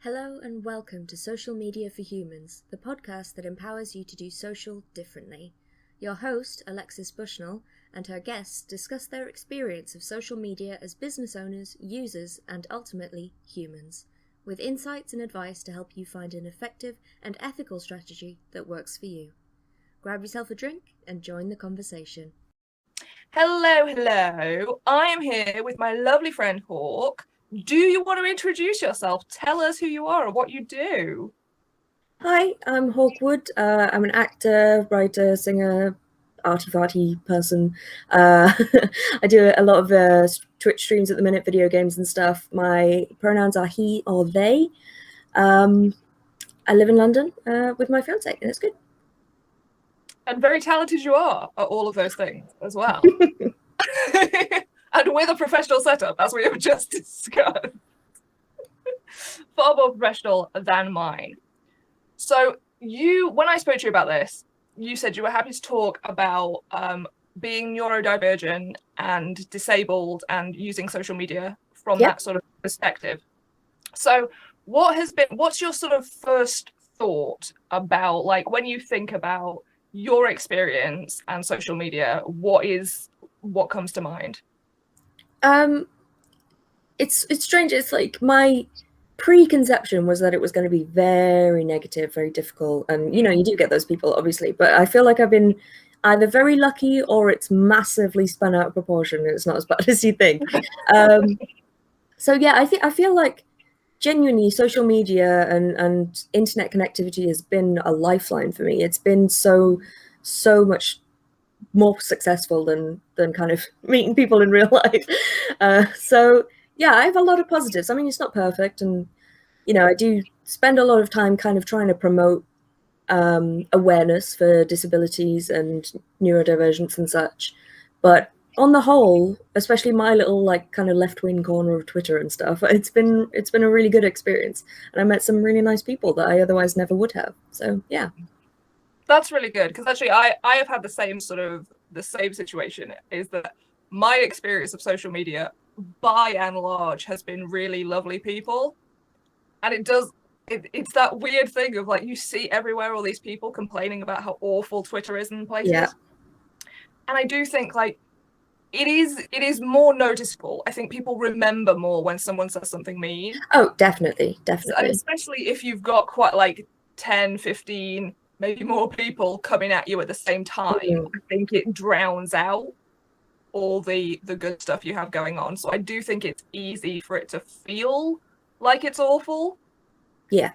Hello and welcome to Social Media for Humans, the podcast that empowers you to do social differently. Your host, Alexis Bushnell, and her guests discuss their experience of social media as business owners, users, and ultimately humans, with insights and advice to help you find an effective and ethical strategy that works for you. Grab yourself a drink and join the conversation. Hello. I am here with my lovely friend Hawke. Do you want to introduce yourself? Tell us who you are and what you do. Hi, I'm Hawke Wood. I'm an actor, writer, singer, arty-farty person. I do a lot of Twitch streams at the minute, video games and stuff. My pronouns are he or they. I live in London with my fiance, and it's good. And very talented you are at all of those things as well. And with a professional setup, as we have just discussed. Far more professional than mine. So when I spoke to you about this, you said you were happy to talk about being neurodivergent and disabled and using social media from that sort of perspective. So what's your sort of first thought about, like, when you think about your experience and social media, what comes to mind? It's strange. It's like my preconception was that it was going to be very negative, very difficult, and you do get those people, obviously, but I feel like I've been either very lucky or it's massively spun out of proportion and it's not as bad as you think. So yeah, I feel like genuinely social media and internet connectivity has been a lifeline for me. It's been so much more successful than kind of meeting people in real life. So yeah, I have a lot of positives. I mean, it's not perfect, and I do spend a lot of time kind of trying to promote awareness for disabilities and neurodivergence and such. But on the whole, especially my little like kind of left-wing corner of Twitter and stuff, it's been a really good experience, and I met some really nice people that I otherwise never would have. So yeah. That's really good, because actually I have had the same situation, is that my experience of social media by and large has been really lovely people. And it's that weird thing of, like, you see everywhere all these people complaining about how awful Twitter is in places. Yeah. And I do think, like, it is more noticeable. I think people remember more when someone says something mean. Oh, definitely. And especially if you've got quite like 10, 15, maybe more people coming at you at the same time. I think it drowns out all the good stuff you have going on. So I do think it's easy for it to feel like it's awful. Yeah.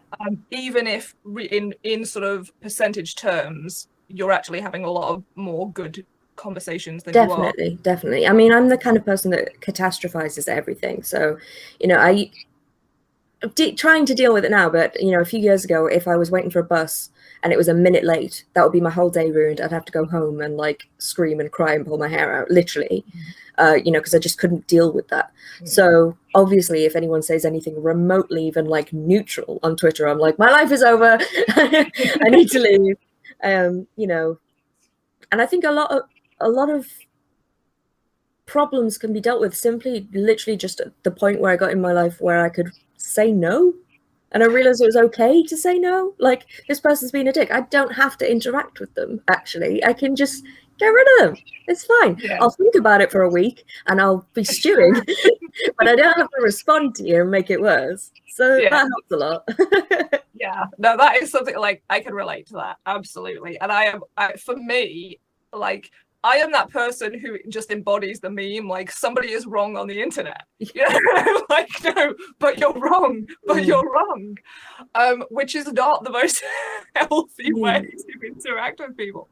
Even if in sort of percentage terms, you're actually having a lot of more good conversations than you are. Definitely. I mean, I'm the kind of person that catastrophizes everything. So, I'm trying to deal with it now, but a few years ago, if I was waiting for a bus and it was a minute late, that would be my whole day ruined. I'd have to go home and like scream and cry and pull my hair out, literally, because I just couldn't deal with that. So obviously, if anyone says anything remotely even like neutral on Twitter, I'm like, my life is over. I need to leave. And I think a lot of problems can be dealt with simply, literally, just at the point where I got in my life where I could say no, and I realized it was okay to say no. Like, this person's being a dick, I don't have to interact with them. Actually, I can just get rid of them. It's fine. I'll think about it for a week and I'll be stewing, but I don't have to respond to you and make it worse. So that helps a lot. No, that is something, like, I can relate to that, absolutely. And for me, like, I am that person who just embodies the meme, like, somebody is wrong on the internet. Like, no, but you're wrong, which is not the most healthy way to interact with people.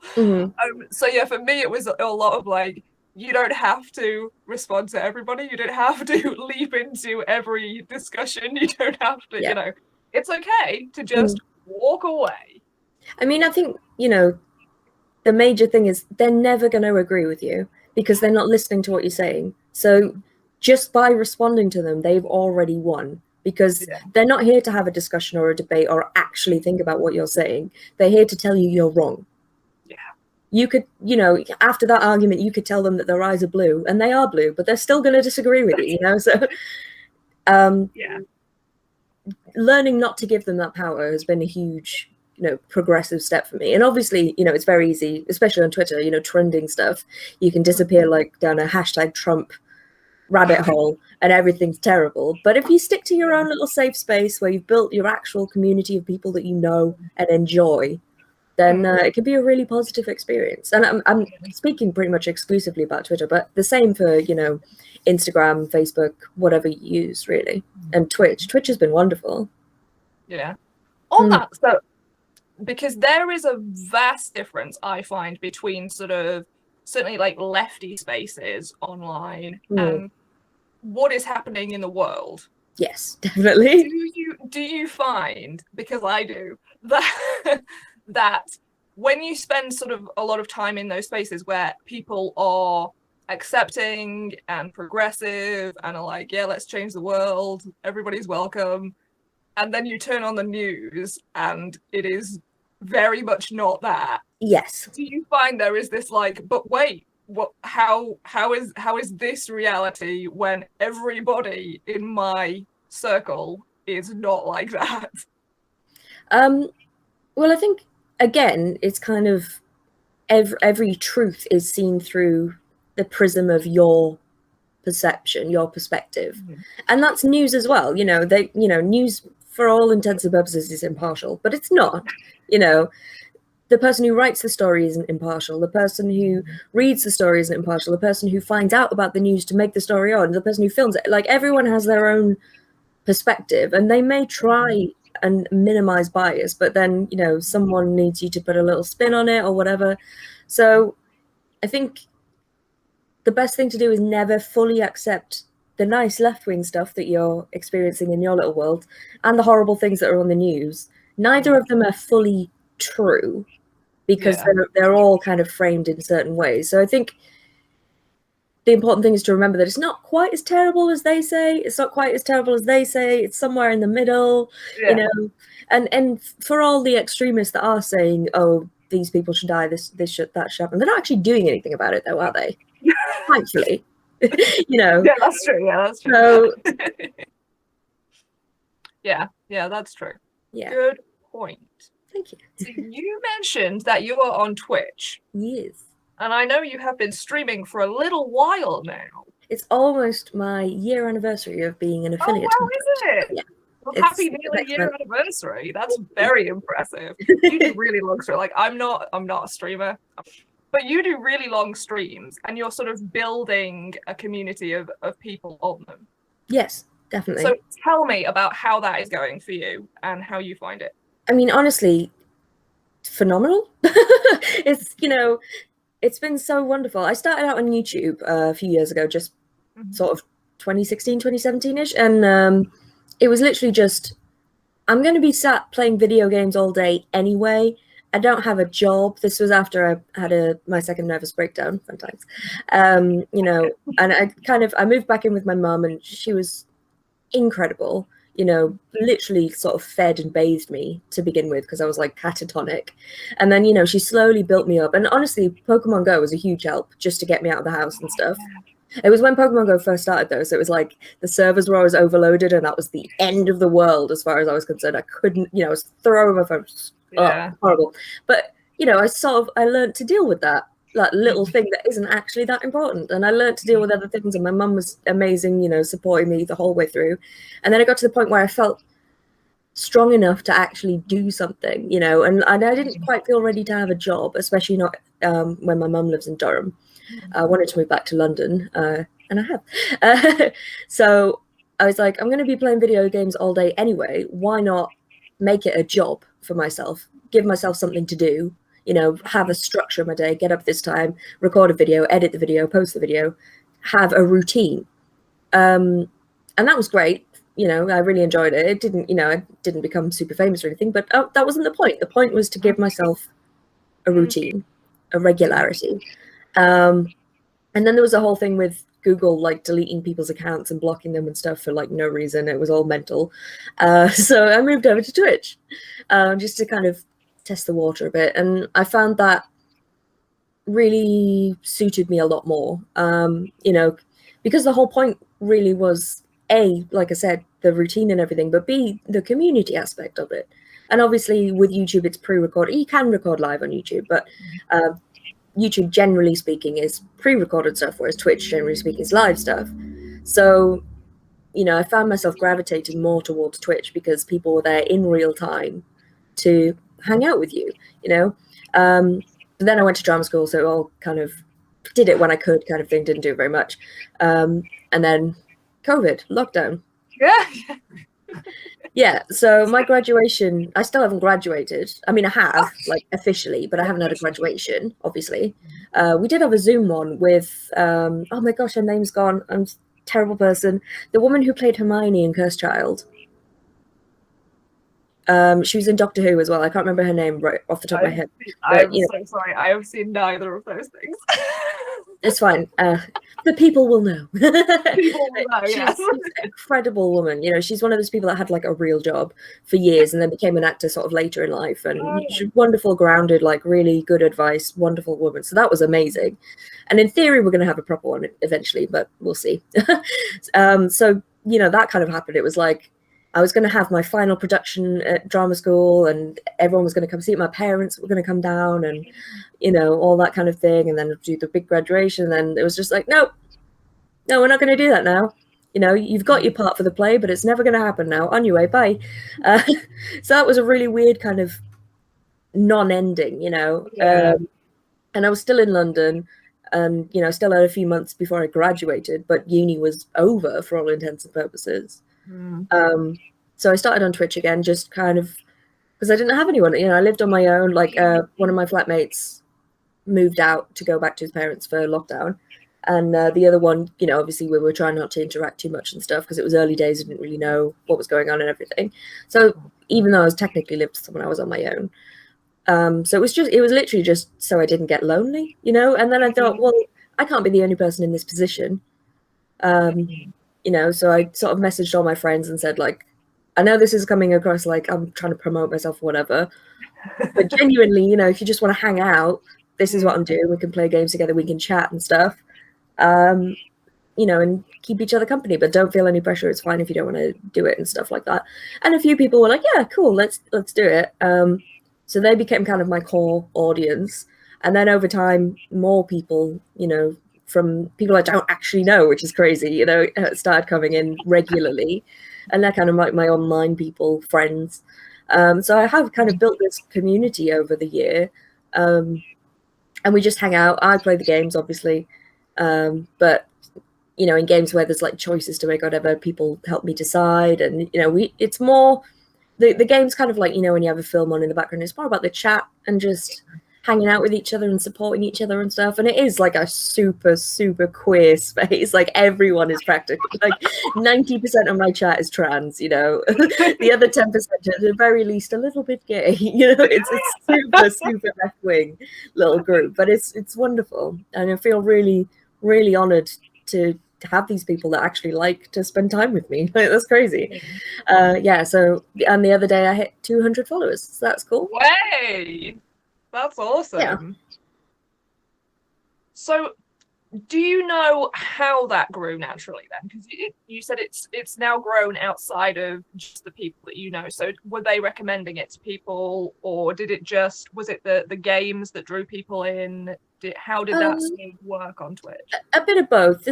So yeah, for me, it was a lot of, like, you don't have to respond to everybody. You don't have to leap into every discussion. You don't have to, it's okay to just walk away. I mean, I think, the major thing is they're never going to agree with you because they're not listening to what you're saying. So just by responding to them, they've already won, because they're not here to have a discussion or a debate or actually think about what you're saying. They're here to tell you you're wrong. Yeah. You could, after that argument, you could tell them that their eyes are blue, and they are blue, but they're still going to disagree with you, So, yeah. learning not to give them that power has been a huge, progressive step for me. And obviously, it's very easy, especially on Twitter, trending stuff. You can disappear like down a hashtag Trump rabbit hole and everything's terrible. But if you stick to your own little safe space where you've built your actual community of people that you know and enjoy, then it can be a really positive experience. And I'm speaking pretty much exclusively about Twitter, but the same for, Instagram, Facebook, whatever you use, really. And Twitch. Twitch has been wonderful. Yeah. On that, so because there is a vast difference, I find, between sort of certainly like lefty spaces online and what is happening in the world. Yes, definitely. Do you find, because I do, that when you spend sort of a lot of time in those spaces where people are accepting and progressive and are like, yeah, let's change the world, everybody's welcome, and then you turn on the news and it is very much not that? Yes. Do you find there is this like, but wait, what? How is this reality when everybody in my circle is not like that? Well, I think again, it's kind of every truth is seen through the prism of your perception, your perspective, and that's news as well. News for all intents and purposes is impartial, but it's not. The person who writes the story isn't impartial. The person who reads the story isn't impartial. The person who finds out about the news to make the story on, the person who films it, like everyone has their own perspective, and they may try and minimize bias, but then someone needs you to put a little spin on it or whatever. So I think the best thing to do is never fully accept the nice left-wing stuff that you're experiencing in your little world and the horrible things that are on the news. Neither of them are fully true because they're all kind of framed in certain ways. So I think the important thing is to remember that it's not quite as terrible as they say. It's not quite as terrible as they say. It's somewhere in the middle, And for all the extremists that are saying, "Oh, these people should die. This should happen," they're not actually doing anything about it, though, are they? Thankfully, Yeah, that's true. Yeah, that's true. So, yeah, that's true. Yeah. Good point. Thank you. So you mentioned that you are on Twitch. Yes. And I know you have been streaming for a little while now. It's almost my year anniversary of being an affiliate. Oh, wow, is it? Yeah. Well, happy nearly year anniversary. That's very impressive. You do really long streams. Like, I'm not a streamer, but you do really long streams and you're sort of building a community of people on them. Yes, definitely. So tell me about how that is going for you and how you find it. I mean, honestly, phenomenal. It's been so wonderful. I started out on YouTube a few years ago, just sort of 2016, 2017-ish. And it was literally just, I'm going to be sat playing video games all day anyway. I don't have a job. This was after I had my second nervous breakdown, fun times. And I moved back in with my mum, and she was incredible. Literally sort of fed and bathed me to begin with because I was like catatonic. And then, she slowly built me up. And honestly, Pokemon Go was a huge help just to get me out of the house and stuff. It was when Pokemon Go first started, though. So it was like the servers were always overloaded and that was the end of the world as far as I was concerned. I couldn't, I was throwing my phone. Horrible. But, I learned to deal with that little thing that isn't actually that important. And I learned to deal with other things, and my mum was amazing, supporting me the whole way through. And then I got to the point where I felt strong enough to actually do something, and I didn't quite feel ready to have a job, especially not when my mum lives in Durham. I wanted to move back to London, and I have. So I was like, I'm going to be playing video games all day anyway. Why not make it a job for myself, give myself something to do, have a structure of my day, get up this time, record a video, edit the video, post the video, have a routine. And that was great. I really enjoyed it. It didn't, I didn't become super famous or anything, but that wasn't the point. The point was to give myself a routine, a regularity. And then there was a whole thing with Google, like deleting people's accounts and blocking them and stuff for like no reason. It was all mental. So I moved over to Twitch, just to kind of test the water a bit. And I found that really suited me a lot more, because the whole point really was, like I said, the routine and everything, but B, the community aspect of it. And obviously with YouTube, it's pre-recorded. You can record live on YouTube, but YouTube, generally speaking, is pre-recorded stuff, whereas Twitch, generally speaking, is live stuff. So, you know, I found myself gravitating more towards Twitch because people were there in real time to hang out with you, you know. But then I went to drama school, so all kind of did it when I could, kind of thing. Didn't do it very much, and then COVID, lockdown. Yeah. Yeah, so my graduation, I still haven't graduated. I mean, I have, like, officially, but I haven't had a graduation, obviously. We did have a Zoom one with, oh my gosh, her name's gone. I'm a terrible person. The woman who played Hermione in Cursed Child. She was in Doctor Who as well. I can't remember her name right off the top of my head. I'm so sorry. I have seen neither of those things. It's fine. The people will know. People will know, yes. She's an incredible woman. You know, she's one of those people that had like a real job for years and then became an actor sort of later in life. And she's wonderful, grounded, like really good advice, wonderful woman. So that was amazing. And in theory, we're going to have a proper one eventually, but we'll see. So, you know, that kind of happened. It was like, I was going to have my final production at drama school and everyone was going to come see it. My parents were going to come down and, you know, all that kind of thing. And then do the big graduation. And it was just like, no, we're not going to do that now. You know, you've got your part for the play, but it's never going to happen now. On your way, bye. So that was a really weird kind of non-ending, you know. Yeah. And I was still in London and, you know, still had a few months before I graduated, but uni was over for all intents and purposes. So I started on Twitch again, just kind of because I didn't have anyone. You know, I lived on my own. Like one of my flatmates moved out to go back to his parents for lockdown, and the other one, you know, obviously we were trying not to interact too much and stuff because it was early days. I didn't really know what was going on and everything. So even though I was technically lived with someone, I was on my own. So it was literally just so I didn't get lonely, you know. And then I thought, well, I can't be the only person in this position. You know, so I sort of messaged all my friends and said, like, I know this is coming across like I'm trying to promote myself or whatever, but genuinely, you know, if you just want to hang out, this is what I'm doing. We can play games together, we can chat and stuff, you know, and keep each other company, but don't feel any pressure. It's fine if you don't want to do it and stuff like that. And a few people were like, yeah, cool, let's do it. So they became kind of my core audience. And then over time, more people, you know, from people I don't actually know, which is crazy, you know, started coming in regularly. And they're kind of like my online people, friends. So I have kind of built this community over the year. And we just hang out. I play the games, obviously. But, you know, in games where there's like choices to make, whatever, people help me decide. And, you know, it's more, the game's kind of like, you know, when you have a film on in the background, it's more about the chat and just hanging out with each other and supporting each other and stuff. And it is like a super, super queer space. Like everyone is practically, like 90% of my chat is trans, you know. The other 10% at the very least a little bit gay, you know. It's a super, super left-wing little group, but it's wonderful. And I feel really, really honored to have these people that actually like to spend time with me. Like, that's crazy. Yeah, so, and the other day I hit 200 followers, so that's cool. Way! That's awesome. Yeah. So, do you know how that grew naturally then? Because you said it's now grown outside of just the people that you know. So, were they recommending it to people, or did it was it the games that drew people in? How did that sort of work on Twitch? A bit of both.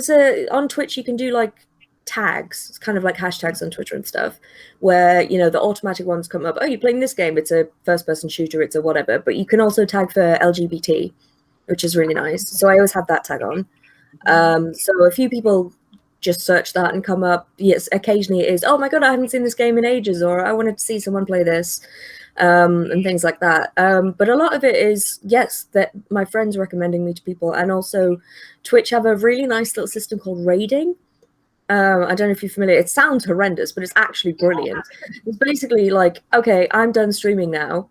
On Twitch you can do like tags. It's kind of like hashtags on Twitter and stuff, where, you know, the automatic ones come up. Oh, you're playing this game. It's a first-person shooter. It's a whatever. But you can also tag for LGBT, which is really nice. So I always have that tag on. So a few people just search that and come up. Yes, occasionally it is, oh my god, I haven't seen this game in ages, or I wanted to see someone play this, and things like that. But a lot of it is, yes, that my friends recommending me to people, and also Twitch have a really nice little system called raiding. I don't know if you're familiar. It sounds horrendous, but it's actually brilliant. It's basically like, okay, I'm done streaming now,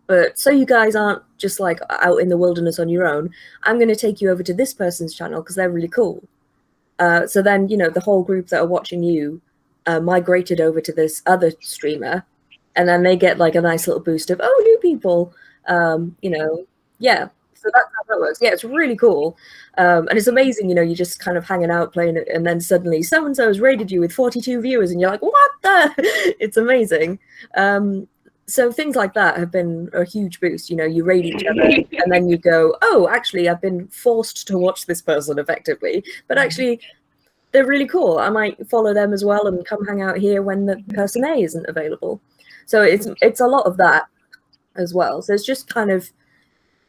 but so you guys aren't just like out in the wilderness on your own, I'm going to take you over to this person's channel because they're really cool. So then, you know, the whole group that are watching you migrated over to this other streamer, and then they get like a nice little boost of, oh, new people, you know, yeah. So that's how that works. Yeah, it's really cool. And it's amazing, you know, you're just kind of hanging out playing it, and then suddenly so-and-so has rated you with 42 viewers, and you're like, what the? It's amazing. So things like that have been a huge boost. You know, you rate each other, and then you go, oh, actually, I've been forced to watch this person effectively, but actually, they're really cool. I might follow them as well and come hang out here when the person A isn't available. So it's a lot of that as well. So it's just kind of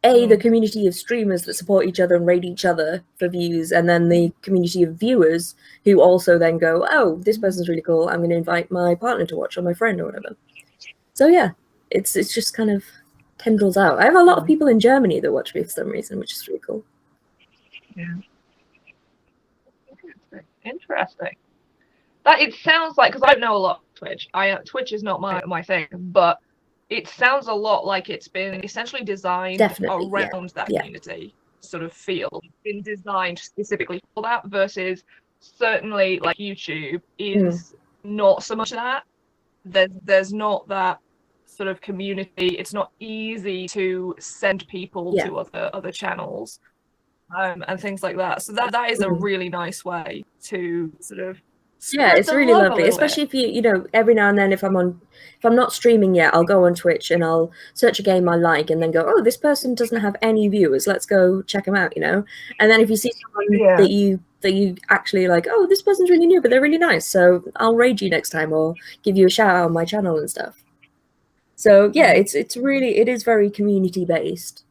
the community of streamers that support each other and rate each other for views, and then the community of viewers who also then go, oh, this person's really cool, I'm going to invite my partner to watch, or my friend, or whatever. So yeah, it's just kind of tendrils out. I have a lot of people in Germany that watch me for some reason, which is really cool. Yeah. Interesting. That it sounds like, because I don't know a lot of Twitch. Twitch is not my thing, but it sounds a lot like it's been essentially designed around that community sort of field. It's been designed specifically for that, versus certainly like YouTube is not so much of that. There's not that sort of community. It's not easy to send people to other channels. And things like that. So that is a really nice way to sort of it's really lovely, especially if you know, every now and then if I'm not streaming yet, I'll go on Twitch and I'll search a game I like and then go, oh, this person doesn't have any viewers, let's go check them out, you know. And then if you see someone that you actually like, oh, this person's really new but they're really nice, so I'll raid you next time or give you a shout out on my channel and stuff. So yeah, it is very community based.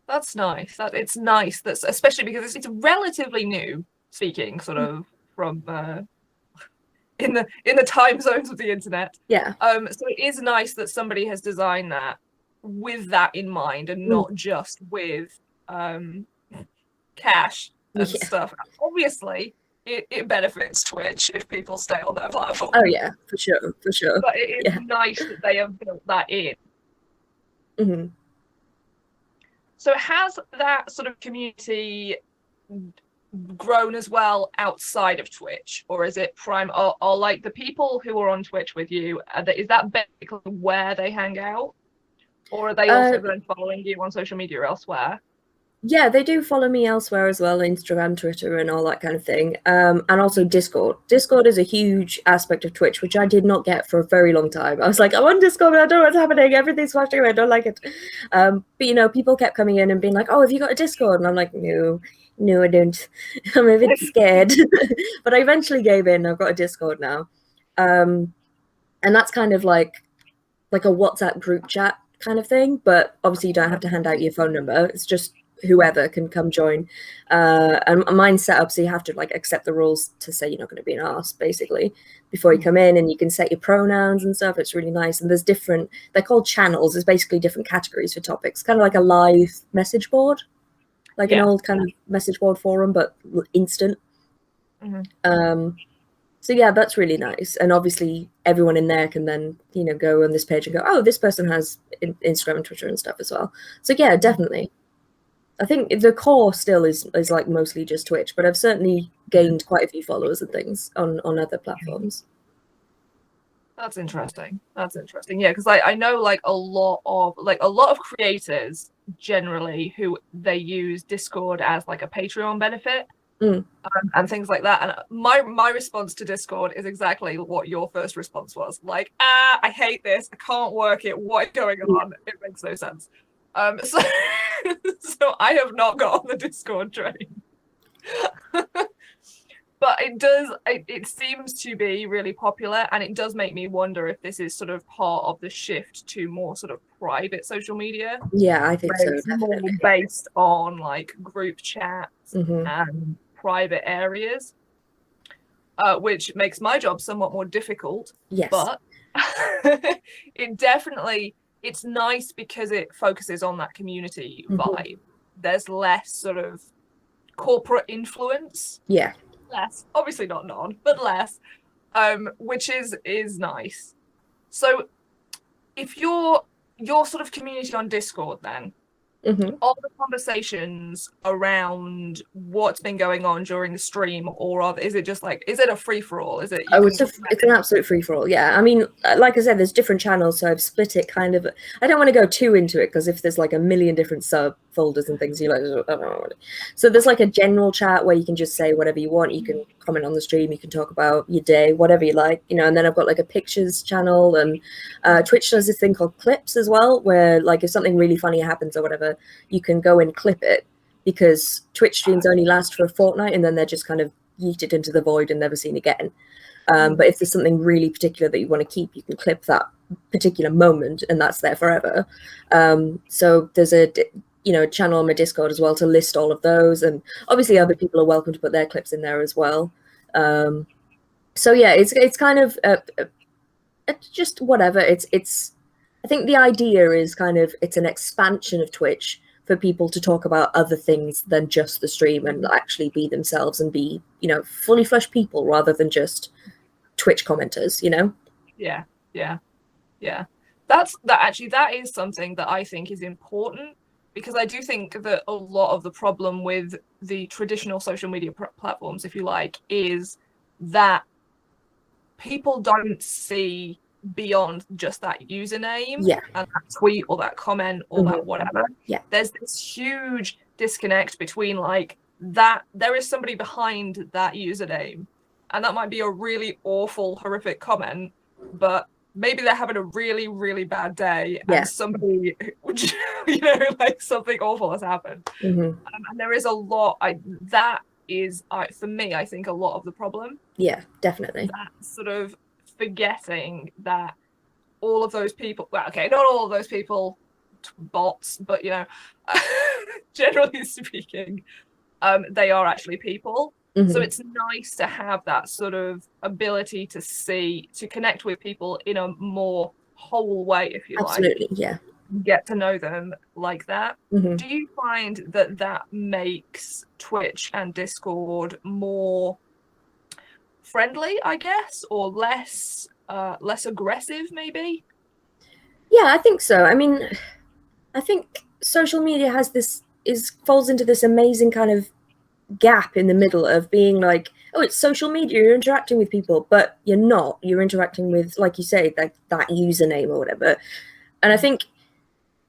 That's nice. It's nice. That's especially because it's relatively new. Speaking sort of from in the time zones of the internet. Yeah. So it is nice that somebody has designed that with that in mind, and not just with cash and stuff. Obviously, it benefits Twitch if people stay on their platform. Oh yeah, for sure. But it is nice that they have built that in. Mm-hmm. So has that sort of community grown as well outside of Twitch, or is it or like the people who are on Twitch with you, is that basically where they hang out, or are they also then following you on social media elsewhere? Yeah, they do follow me elsewhere as well, Instagram, Twitter, and all that kind of thing. And also Discord. Discord is a huge aspect of Twitch, which I did not get for a very long time. I was like, I'm on Discord, but I don't know what's happening. Everything's flashing away. I don't like it. But, you know, people kept coming in and being like, oh, have you got a Discord? And I'm like, no, I don't. I'm a bit scared. But I eventually gave in. I've got a Discord now. And that's kind of like a WhatsApp group chat kind of thing. But obviously you don't have to hand out your phone number. It's just whoever can come join, and mine's set up so you have to like accept the rules to say you're not going to be an arse basically before you come in, and you can set your pronouns and stuff. It's really nice. And there's different, they're called channels, there's basically different categories for topics, kind of like a live message board, like an old kind of message board forum but instant. So yeah, that's really nice. And obviously everyone in there can then, you know, go on this page and go, oh, this person has Instagram and Twitter and stuff as well. So yeah, definitely. I think the core still is like mostly just Twitch, but I've certainly gained quite a few followers and things on other platforms. That's interesting. Yeah, because I know like a lot of creators generally who they use Discord as like a Patreon benefit and things like that. And my response to Discord is exactly what your first response was. Like, I hate this. I can't work it. What is going on? It makes no sense. So I have not got on the Discord train. But it seems to be really popular, and it does make me wonder if this is sort of part of the shift to more sort of private social media. Yeah, I think so. It's more based on like group chats and private areas, which makes my job somewhat more difficult. Yes. But it's nice because it focuses on that community vibe. There's less sort of corporate influence. Yeah. Less, obviously not none, but less, which is nice. So if your sort of community on Discord then, Mm-hmm. Are the conversations around what's been going on during the stream, or is it just like, is it a free for all? Is it you Oh, can? it's an absolute free for all. Yeah, I mean, like I said, there's different channels, so I've split it kind of. I don't want to go too into it because if there's like a million different subfolders and things, you're like, I don't know. So there's like a general chat where you can just say whatever you want. You can comment on the stream. You can talk about your day, whatever you like, you know. And then I've got like a pictures channel, and Twitch does this thing called clips as well, where like if something really funny happens or whatever, you can go and clip it because Twitch streams only last for a fortnight, and then they're just kind of yeeted into the void and never seen again. But if there's something really particular that you want to keep, you can clip that particular moment, and that's there forever. So there's a channel on my Discord as well to list all of those, and obviously other people are welcome to put their clips in there as well. So yeah, it's kind of just whatever. It's I think the idea is kind of it's an expansion of Twitch for people to talk about other things than just the stream and actually be themselves and be, fully fledged people rather than just Twitch commenters, Yeah. That is something that I think is important, because I do think that a lot of the problem with the traditional social media platforms, if you like, is that people don't see beyond just that username and that tweet or that comment or that whatever. There's this huge disconnect between like that there is somebody behind that username, and that might be a really awful, horrific comment, but maybe they're having a really, really bad day and somebody, like something awful has happened. And there is a lot, that is, for me, I think a lot of the problem. Yeah, definitely. That sort of forgetting that all of those people, well, okay, not all of those people, bots, but, generally speaking, they are actually people. So it's nice to have that sort of ability to connect with people in a more whole way, if you like. Absolutely, yeah. Get to know them like that. Do you find that makes Twitch and Discord more friendly, I guess, or less aggressive, maybe? Yeah, I think so. I mean, I think social media falls into this amazing kind of gap in the middle of being like, oh, it's social media, you're interacting with people, but you're not. You're interacting with, like you say, that username or whatever. And I think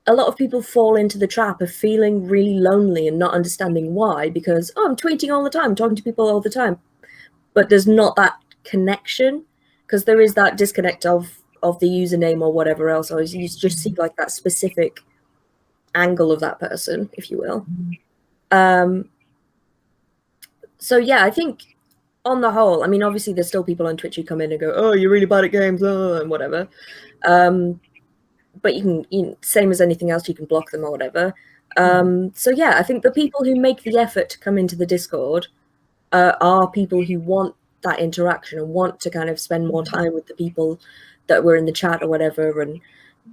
a lot of people fall into the trap of feeling really lonely and not understanding why, because, oh, I'm tweeting all the time, talking to people all the time. But there's not that connection, because there is that disconnect of the username or whatever else, or you just see like that specific angle of that person, if you will. So yeah, I think on the whole, I mean, obviously there's still people on Twitch who come in and go, oh, you're really bad at games, and whatever. But you can, same as anything else, you can block them or whatever. So yeah, I think the people who make the effort to come into the Discord are people who want that interaction and want to kind of spend more time with the people that were in the chat or whatever, and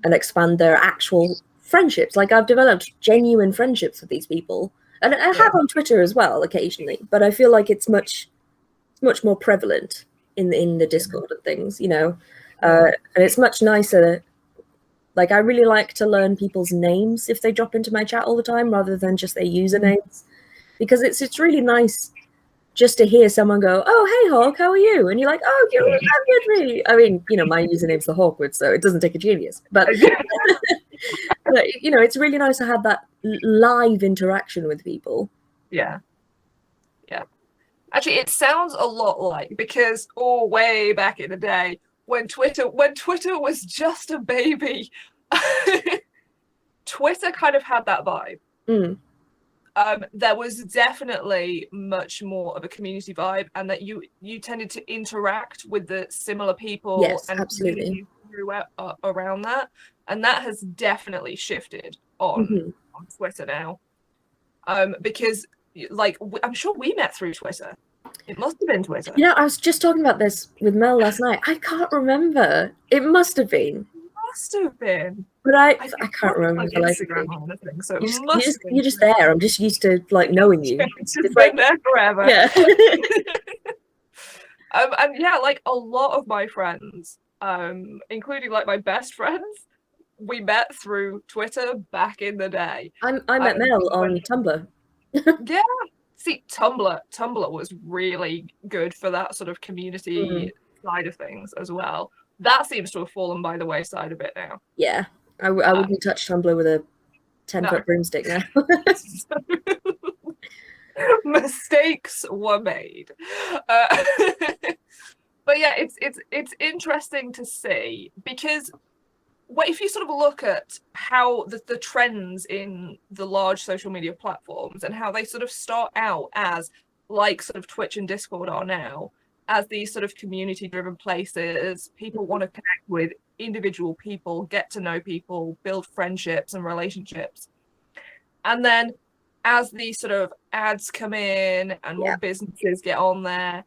expand their actual friendships. Like, I've developed genuine friendships with these people, and I have on Twitter as well occasionally, but I feel like it's much more prevalent in the Discord and things, and it's much nicer. Like, I really like to learn people's names if they drop into my chat all the time, rather than just their usernames, because it's really nice just to hear someone go, oh, hey, Hawke, how are you? And you're like, oh, I'm good, really. I mean, my username's the Hawke Wood, so it doesn't take a genius. But, but it's really nice to have that live interaction with people. Yeah. Actually, it sounds a lot like, because way back in the day, when Twitter was just a baby, Twitter kind of had that vibe. There was definitely much more of a community vibe, and that you tended to interact with the similar people and absolutely around that, and that has definitely shifted on Twitter now, because like I'm sure we met through Twitter. It must have been Twitter. I was just talking about this with Mel last night. I can't remember. It must have been. But I can't remember. Like Instagram or anything, so you're just there. I'm just used to like knowing you. It's been like, there forever. Yeah. And yeah, like a lot of my friends, including like my best friends, we met through Twitter back in the day. I met Mel on Tumblr. Yeah. See, Tumblr was really good for that sort of community side of things as well. That seems to have fallen by the wayside a bit now. Yeah, I wouldn't touch Tumblr with a 10-foot broomstick now. Mistakes were made. But yeah, it's interesting to see, because if you sort of look at how the trends in the large social media platforms and how they sort of start out as like sort of Twitch and Discord are now, as these sort of community driven places, people want to connect with individual people, get to know people, build friendships and relationships. And then as these sort of ads come in and more businesses get on there,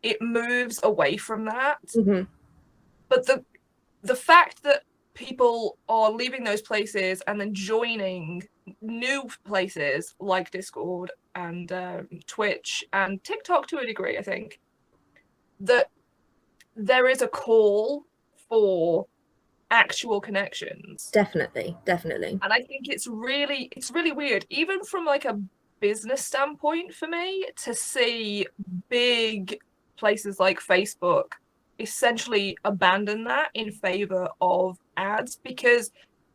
it moves away from that. But the fact that people are leaving those places and then joining new places like Discord and Twitch and TikTok to a degree, I think that there is a call for actual connections. Definitely. And I think it's really weird, even from like a business standpoint for me, to see big places like Facebook essentially abandon that in favor of ads, because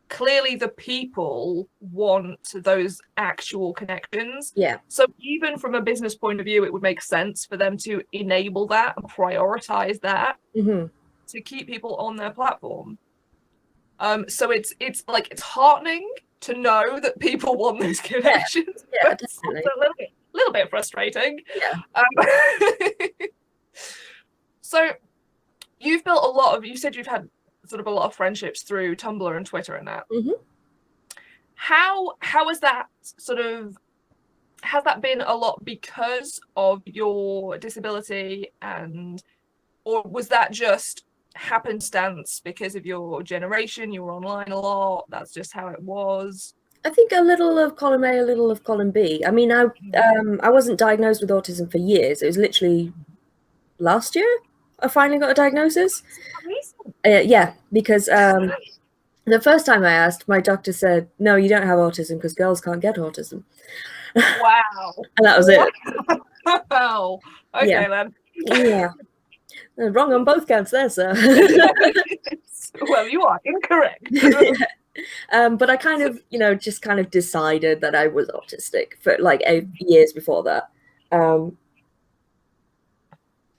clearly the people want those actual connections. Yeah. So even from a business point of view, it would make sense for them to enable that and prioritize that to keep people on their platform. So it's like, it's heartening to know that people want those connections. Yeah, but it's also a little bit frustrating. Yeah. So you've built a lot of, you said you've had sort of a lot of friendships through Tumblr and Twitter and that. How has that sort of, has that been a lot because of your disability, and or was that just happenstance because of your generation? You were online a lot, that's just how it was? I think a little of column A, a little of column B. I mean, I wasn't diagnosed with autism for years. It was literally last year I finally got a diagnosis. Yeah, because the first time I asked, my doctor said, no, you don't have autism because girls can't get autism. Wow. And that was it. Wow. Okay, then. Yeah. Wrong on both counts there, sir. Well, you are incorrect. But I kind of, just kind of decided that I was autistic for like 8 years before that.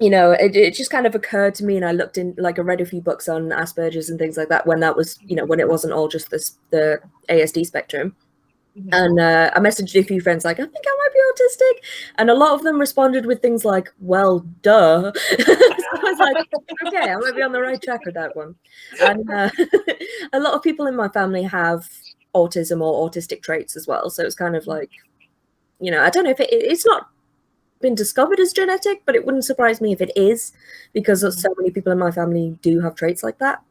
It just kind of occurred to me, and I looked in, like, I read a few books on Asperger's and things like that when that was, when it wasn't all just the ASD spectrum. And I messaged a few friends like, I think I might be autistic. And a lot of them responded with things like, well, duh. So I was like, okay, I might be on the right track with that one. And a lot of people in my family have autism or autistic traits as well. So it's kind of like, I don't know if it's not been discovered as genetic, but it wouldn't surprise me if it is, because so many people in my family do have traits like that.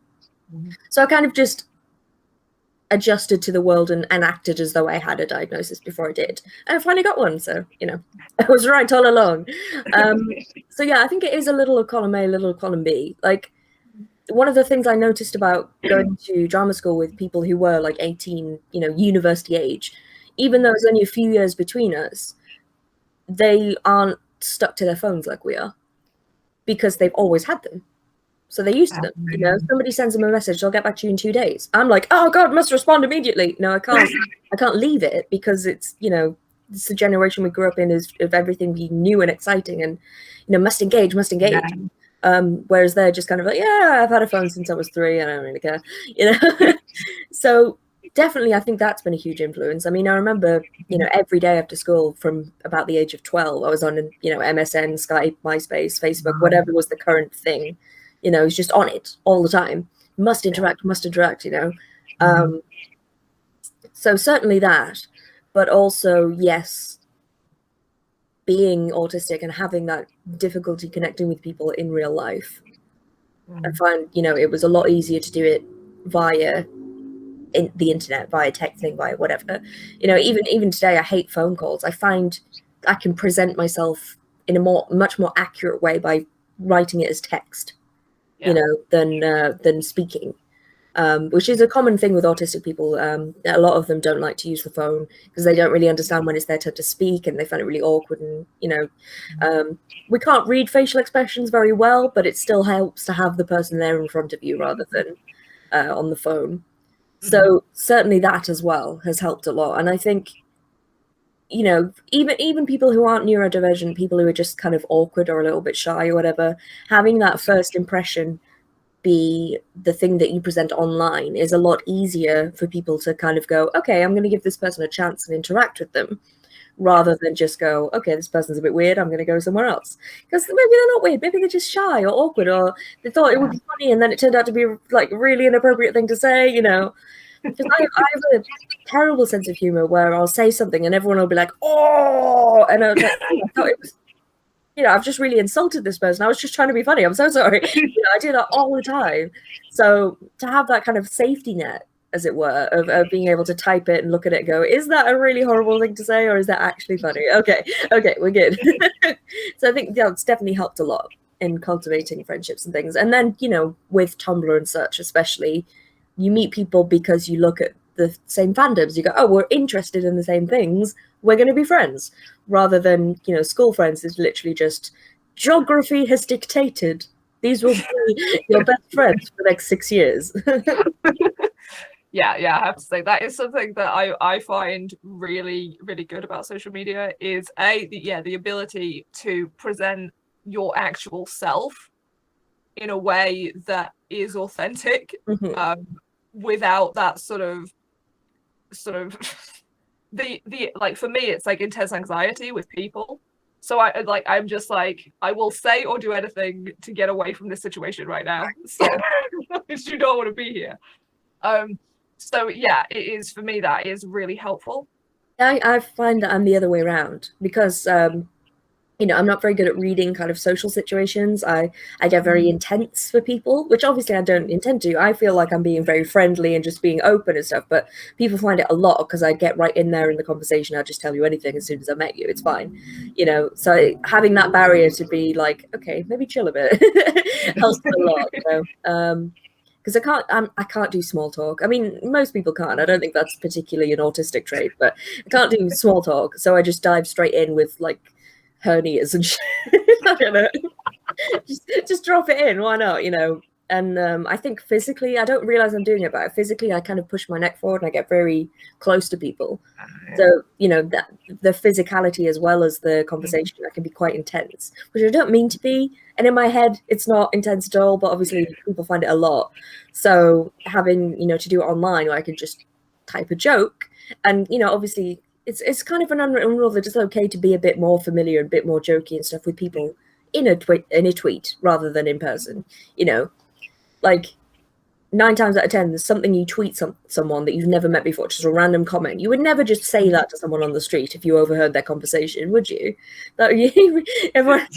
So I kind of just adjusted to the world and acted as though I had a diagnosis before I did. And I finally got one, so, I was right all along. So yeah, I think it is a little of column A, a little of column B. Like, one of the things I noticed about going to drama school with people who were like 18, university age, even though it's only a few years between us, they aren't stuck to their phones like we are, because they've always had them. So they're used to them. Somebody sends them a message, they'll get back to you in 2 days. I'm like, oh God, must respond immediately. No, I can't. I can't leave it, because it's, it's the generation we grew up in, is of everything being new and exciting and, must engage. Yeah. Whereas they're just kind of like, yeah, I've had a phone since I was 3 and I don't really care, So definitely, I think that's been a huge influence. I mean, I remember, every day after school from about the age of 12, I was on, MSN, Skype, MySpace, Facebook, whatever was the current thing. He's just on it all the time. Must interact. So certainly that, but also, yes, being autistic and having that difficulty connecting with people in real life. I find, it was a lot easier to do it via the internet, via texting, via whatever. Even today, I hate phone calls. I find I can present myself in a much more accurate way by writing it as text. Than speaking. which is a common thing with autistic people. A lot of them don't like to use the phone because they don't really understand when it's their turn to speak, and they find it really awkward. And we can't read facial expressions very well, but it still helps to have the person there in front of you rather than on the phone. So certainly that as well has helped a lot. And I think, even people who aren't neurodivergent, people who are just kind of awkward or a little bit shy or whatever, having that first impression be the thing that you present online is a lot easier for people to kind of go, okay, I'm going to give this person a chance and interact with them, rather than just go, okay, this person's a bit weird, I'm going to go somewhere else. Because maybe they're not weird, maybe they're just shy or awkward, or they thought it would be funny and then it turned out to be like really inappropriate thing to say, Because I have a terrible sense of humor where I'll say something and everyone will be like, oh, and I was like, oh, I thought it was, I've just really insulted this person. I was just trying to be funny. I'm so sorry. I do that all the time. So to have that kind of safety net, as it were, of being able to type it and look at it and go, is that a really horrible thing to say, or is that actually funny? Okay, we're good. So I think it's definitely helped a lot in cultivating friendships and things. And then, with Tumblr and such, especially, you meet people because you look at the same fandoms. You go, oh, we're interested in the same things, we're going to be friends, rather than school friends is literally just geography has dictated these will be your best friends for the next 6 years. Yeah, I have to say that is something that I find really, really good about social media is the ability to present your actual self in a way that is authentic, without that sort of the like, for me it's like intense anxiety with people. So I'm just like, I will say or do anything to get away from this situation right now. So you don't want to be here. So yeah, it is, for me, that is really helpful. I find that I'm the other way around because I'm not very good at reading kind of social situations. I get very intense for people, which obviously I don't intend to. I feel like I'm being very friendly and just being open and stuff, but people find it a lot because I get right in there in the conversation. I'll just tell you anything as soon as I met you. It's fine. So having that barrier to be like, okay, maybe chill a bit helps a lot, because I can't do small talk. I mean, most people can't. I don't think that's particularly an autistic trait, but I can't do small talk. So I just dive straight in with like hernias and shit. I don't know. just drop it in. Why not? And I think physically, I don't realize I'm doing it, but physically, I kind of push my neck forward and I get very close to people. So that the physicality as well as the conversation, I can be quite intense, which I don't mean to be. And in my head, it's not intense at all, but obviously people find it a lot. So having to do it online, where I can just type a joke, and obviously it's kind of an unwritten rule that it's okay to be a bit more familiar, a bit more jokey and stuff with people in a tweet rather than in person. Like 9 times out of 10, there's something you tweet someone that you've never met before, just a random comment. You would never just say that to someone on the street if you overheard their conversation, would you? Everyone,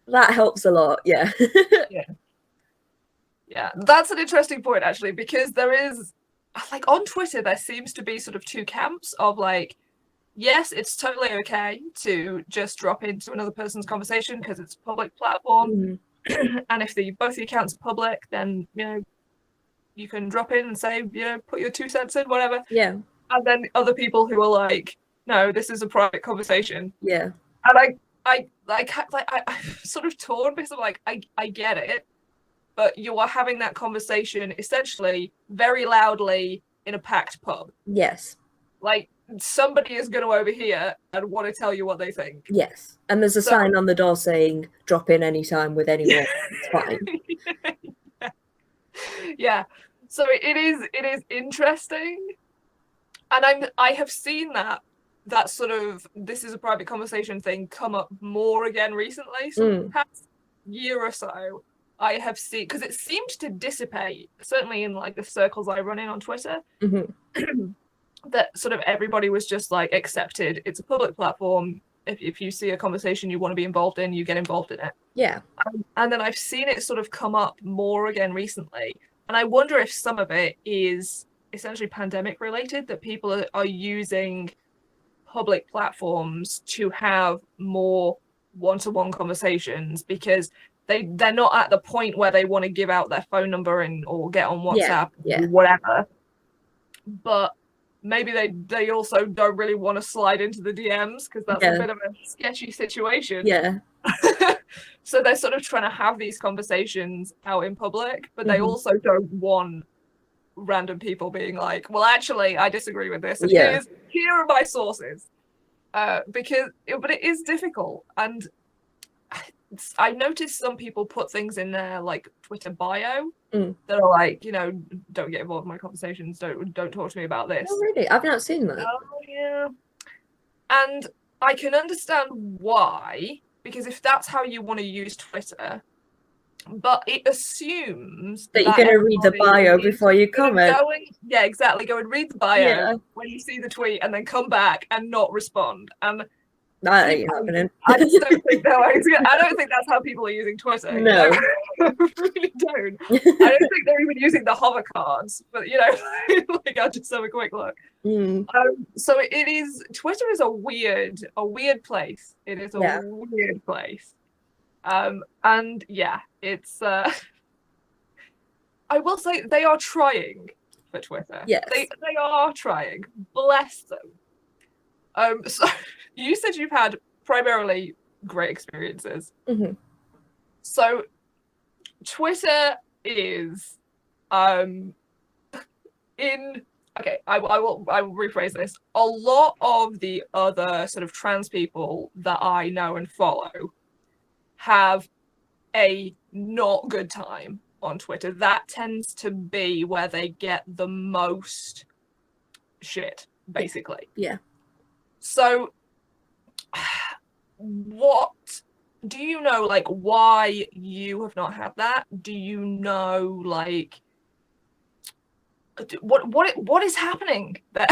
that helps a lot. Yeah. Yeah, that's an interesting point actually, because there is, like, on Twitter, there seems to be sort of two camps of like, yes, it's totally okay to just drop into another person's conversation because it's a public platform. And if both the accounts are public, then, you can drop in and say, put your 2 cents in, whatever. Yeah. And then other people who are like, no, this is a private conversation. Yeah. And I'm sort of torn because I'm like, I get it. But you are having that conversation essentially very loudly in a packed pub. Yes. Like, somebody is going to overhear and want to tell you what they think. Yes. And there's a sign on the door saying, drop in anytime with anyone. It's fine. Yeah. So it is interesting. And I have seen that sort of, this is a private conversation thing come up more again recently. So the past year or so, I have seen, because it seemed to dissipate, certainly in like the circles I run in on Twitter, that sort of everybody was just like accepted. It's a public platform. If you see a conversation you want to be involved in, you get involved in it. Yeah. And then I've seen it sort of come up more again recently. And I wonder if some of it is essentially pandemic related, that people are using public platforms to have more one-to-one conversations, because they're not at the point where they want to give out their phone number or get on WhatsApp or whatever. But maybe they also don't really want to slide into the DMs because that's a bit of a sketchy situation. Yeah. So they're sort of trying to have these conversations out in public, but they also don't want random people being like, well, actually, I disagree with this. And here are my sources. But it is difficult. And I noticed some people put things in their like Twitter bio that are like, you know, don't get involved in my conversations. Don't talk to me about this. Oh, really? I've not seen that. Oh, yeah. And I can understand why, because if that's how you want to use Twitter, but it assumes that you're going to read the bio before you comment. Yeah, exactly. Go and read the bio when you see the tweet and then come back and not respond. And that ain't happening. I just don't think I don't think that's how people are using Twitter. No. You know? I really don't. I don't think they're even using the hover cards, but you know, like I'll just have a quick look. So it is. Twitter is a weird place. It is a weird place. And yeah, it's. I will say they are trying for Twitter. Yes, they are trying. Bless them. So you said you've had primarily great experiences. So Twitter is okay, I will rephrase this. A lot of the other sort of trans people that I know and follow have a not good time on Twitter. That tends to be where they get the most shit, basically. Yeah. So what do you know, like, why you have not had that? Do you know, like, what is happening there?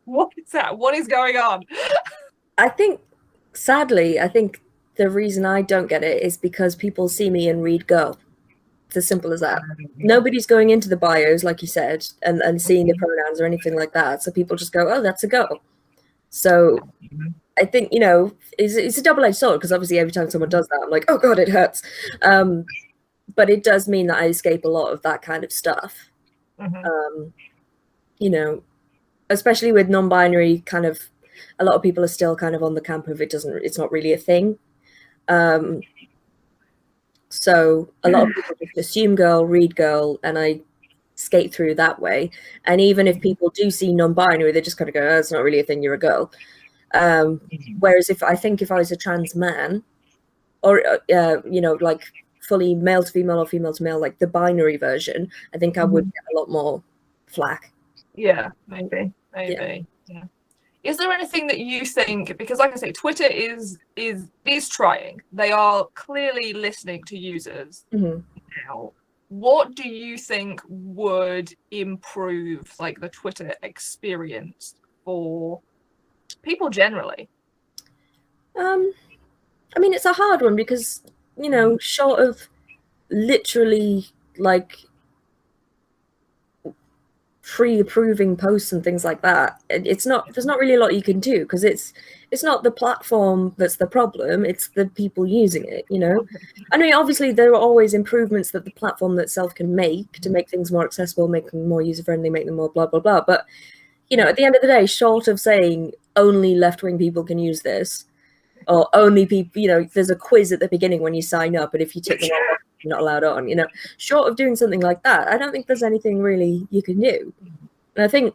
what is that? What is going on? I think, sadly, the reason I don't get it is because people see me and read girl. It's as simple as that. Nobody's going into the bios, like you said, and seeing the pronouns or anything like that. So people just go, oh, that's a girl. So I think, you know, it's a double-edged sword, because obviously every time someone does that, I'm like, oh, God, it hurts. But it does mean that I escape a lot of that kind of stuff. You know, especially with non-binary, kind of, a lot of people are still kind of on the camp of it's not really a thing. So a lot of people just assume girl, read girl, and I skate through that way. And even if people do see non-binary, they just kind of go, oh, it's not really a thing, you're a girl. Whereas if I was a trans man, or you know, like fully male to female or female to male, like the binary version, I think I would get a lot more flack. Yeah, maybe. Yeah. Is there anything that you think, because like I say, Twitter is trying. They are clearly listening to users now. What do you think would improve, like, the Twitter experience for people generally? I mean, it's a hard one because, you know, short of literally like pre-approving posts and things like that, there's not really a lot you can do, because it's not the platform that's the problem, it's the people using it, you know. I mean, obviously there are always improvements that the platform itself can make to make things more accessible, make them more user-friendly, make them more blah blah blah, but you know, at the end of the day, short of saying only left-wing people can use this, or only people, you know, there's a quiz at the beginning when you sign up, and if you tick them off, you're not allowed on, you know, short of doing something like that, I don't think there's anything really you can do. And I think,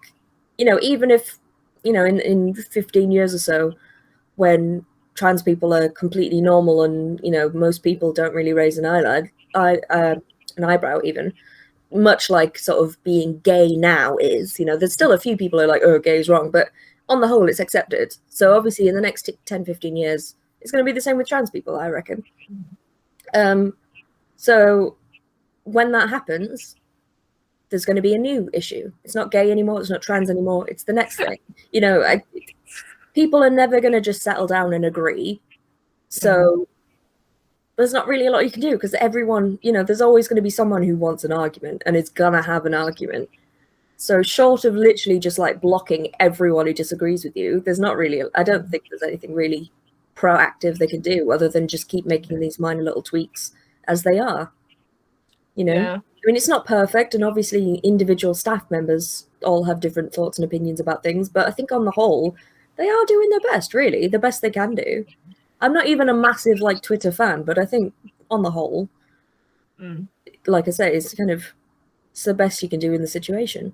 you know, even if, you know, in 15 years or so, when trans people are completely normal and, you know, most people don't really raise an an eyebrow even, much like sort of being gay now is, you know, there's still a few people who are like, oh, gay is wrong, but on the whole, it's accepted. So obviously in the next 10, 15 years, it's going to be the same with trans people, I reckon. So when that happens, there's going to be a new issue. It's not gay anymore. It's not trans anymore. It's the next thing. You know, people are never going to just settle down and agree. So there's not really a lot you can do, because everyone, you know, there's always going to be someone who wants an argument and is going to have an argument. So short of literally just like blocking everyone who disagrees with you, there's not really, I don't think there's anything really proactive they can do other than just keep making these minor little tweaks as they are. You know, Yeah. I mean, it's not perfect, and obviously individual staff members all have different thoughts and opinions about things, but I think on the whole, they are doing their best, really, the best they can do. I'm not even a massive like Twitter fan, but I think on the whole, like I say, it's kind of it's the best you can do in the situation.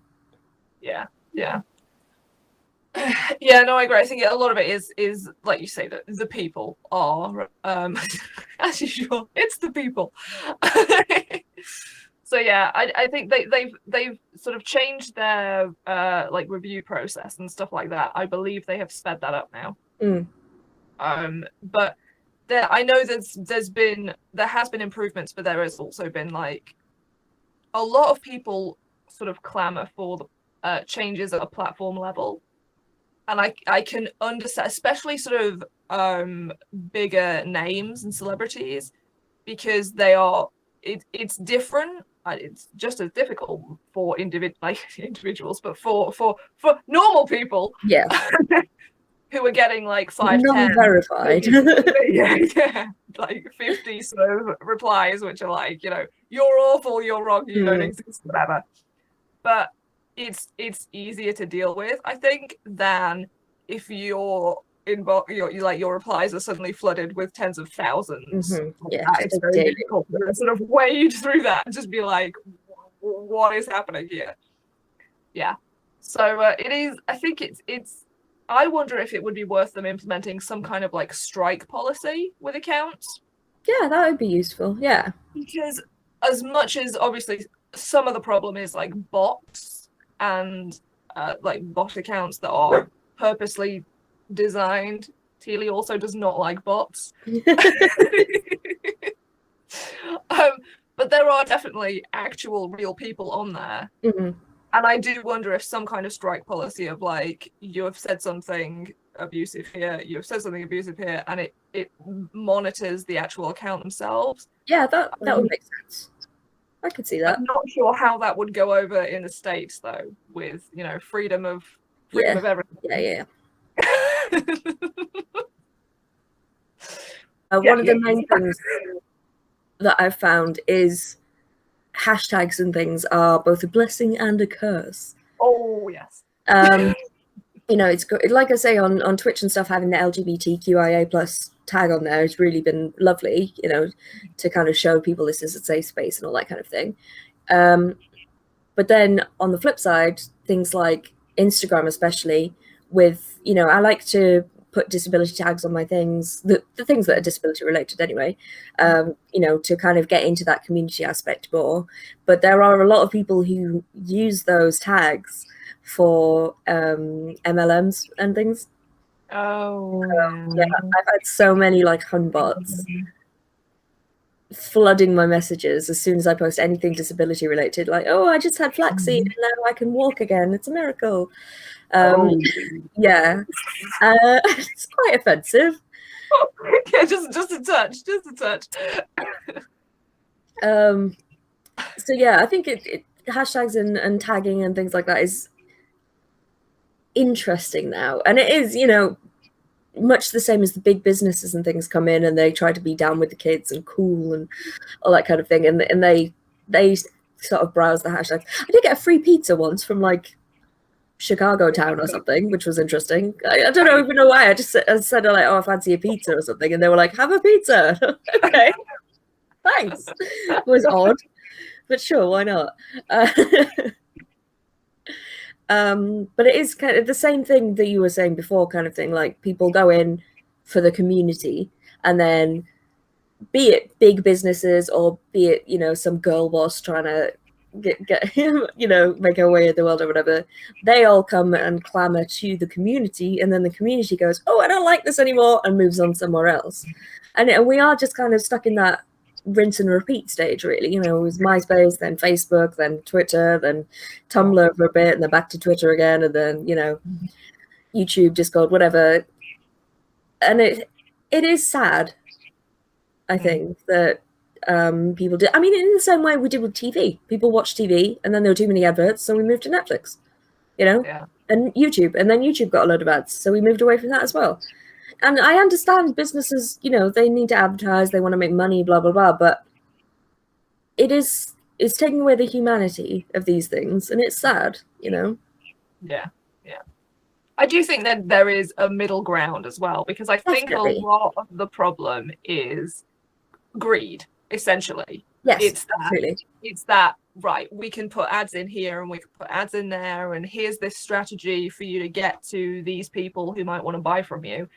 Yeah. Yeah, no, I agree. I think a lot of it is like you say, that the people are as usual, it's the people. So yeah, I think they've sort of changed their like review process and stuff like that. I believe they have sped that up now. But I know there has been improvements, but there has also been like a lot of people sort of clamor for the changes at a platform level. And I can understand, especially sort of bigger names and celebrities, because it's different. It's just as difficult for individuals, but for normal people, Yeah, who are getting like 5, 10, non-verified. yeah, like 50 sort of replies, which are like, you're awful, you're wrong, you don't exist, whatever. But it's easier to deal with, I think, than if your replies are suddenly flooded with tens of thousands. Yeah, it's very difficult to sort of wade through that and just be like, what is happening here? Yeah. So it is. I think it's. I wonder if it would be worth them implementing some kind of like strike policy with accounts. Yeah, that would be useful. Yeah. Because as much as obviously some of the problem is like bots and like bot accounts that are purposely designed. Teely also does not like bots. But there are definitely actual real people on there. And I do wonder if some kind of strike policy of like, you have said something abusive here, you have said something abusive here, and it monitors the actual account themselves. Yeah, that would make sense. I could see that. I'm not sure how that would go over in the States though, with freedom of everything. Yeah. One of the main things that I've found is hashtags and things are both a blessing and a curse. Oh yes. It's good. Like I say, on Twitch and stuff, having the LGBTQIA plus tag on there has really been lovely, to kind of show people this is a safe space and all that kind of thing. But then on the flip side, things like Instagram, especially with, I like to put disability tags on my things, the things that are disability related anyway, to kind of get into that community aspect more. But there are a lot of people who use those tags for MLMs and things. Oh, yeah. I've had so many like hunbots flooding my messages as soon as I post anything disability related, like, oh, I just had flaxseed and now I can walk again, it's a miracle. Yeah, it's quite offensive. Yeah, just a touch. So yeah, I think it hashtags and tagging and things like that is interesting now, and it is, much the same as the big businesses and things come in and they try to be down with the kids and cool and all that kind of thing, and they sort of browse the hashtags. I did get a free pizza once from like Chicago town or something, which was interesting. I don't even know why. I said like, oh, I fancy a pizza or something, and they were like, have a pizza. Okay, thanks. It was odd, but sure, why not? But it is kind of the same thing that you were saying before, kind of thing. Like, people go in for the community, and then be it big businesses or be it, some girl boss trying to get make her way in the world or whatever, they all come and clamor to the community, and then the community goes, oh, I don't like this anymore, and moves on somewhere else. And we are just kind of stuck in that rinse and repeat stage, really. It was MySpace, then Facebook, then Twitter, then Tumblr for a bit, and then back to Twitter again, and then YouTube, Discord, whatever. And it is sad, I think, that people do. I mean, in the same way we did with TV. People watch TV, and then there were too many adverts, so we moved to Netflix, and YouTube, and then YouTube got a load of ads, so we moved away from that as well. And I understand businesses, they need to advertise, they want to make money, blah, blah, blah, but it's taking away the humanity of these things, and it's sad. Yeah, yeah. I do think that there is a middle ground as well, because I think a Definitely. lot of the problem is greed, essentially. Yes, It's absolutely. that right, we can put ads in here and we can put ads in there, and here's this strategy for you to get to these people who might want to buy from you.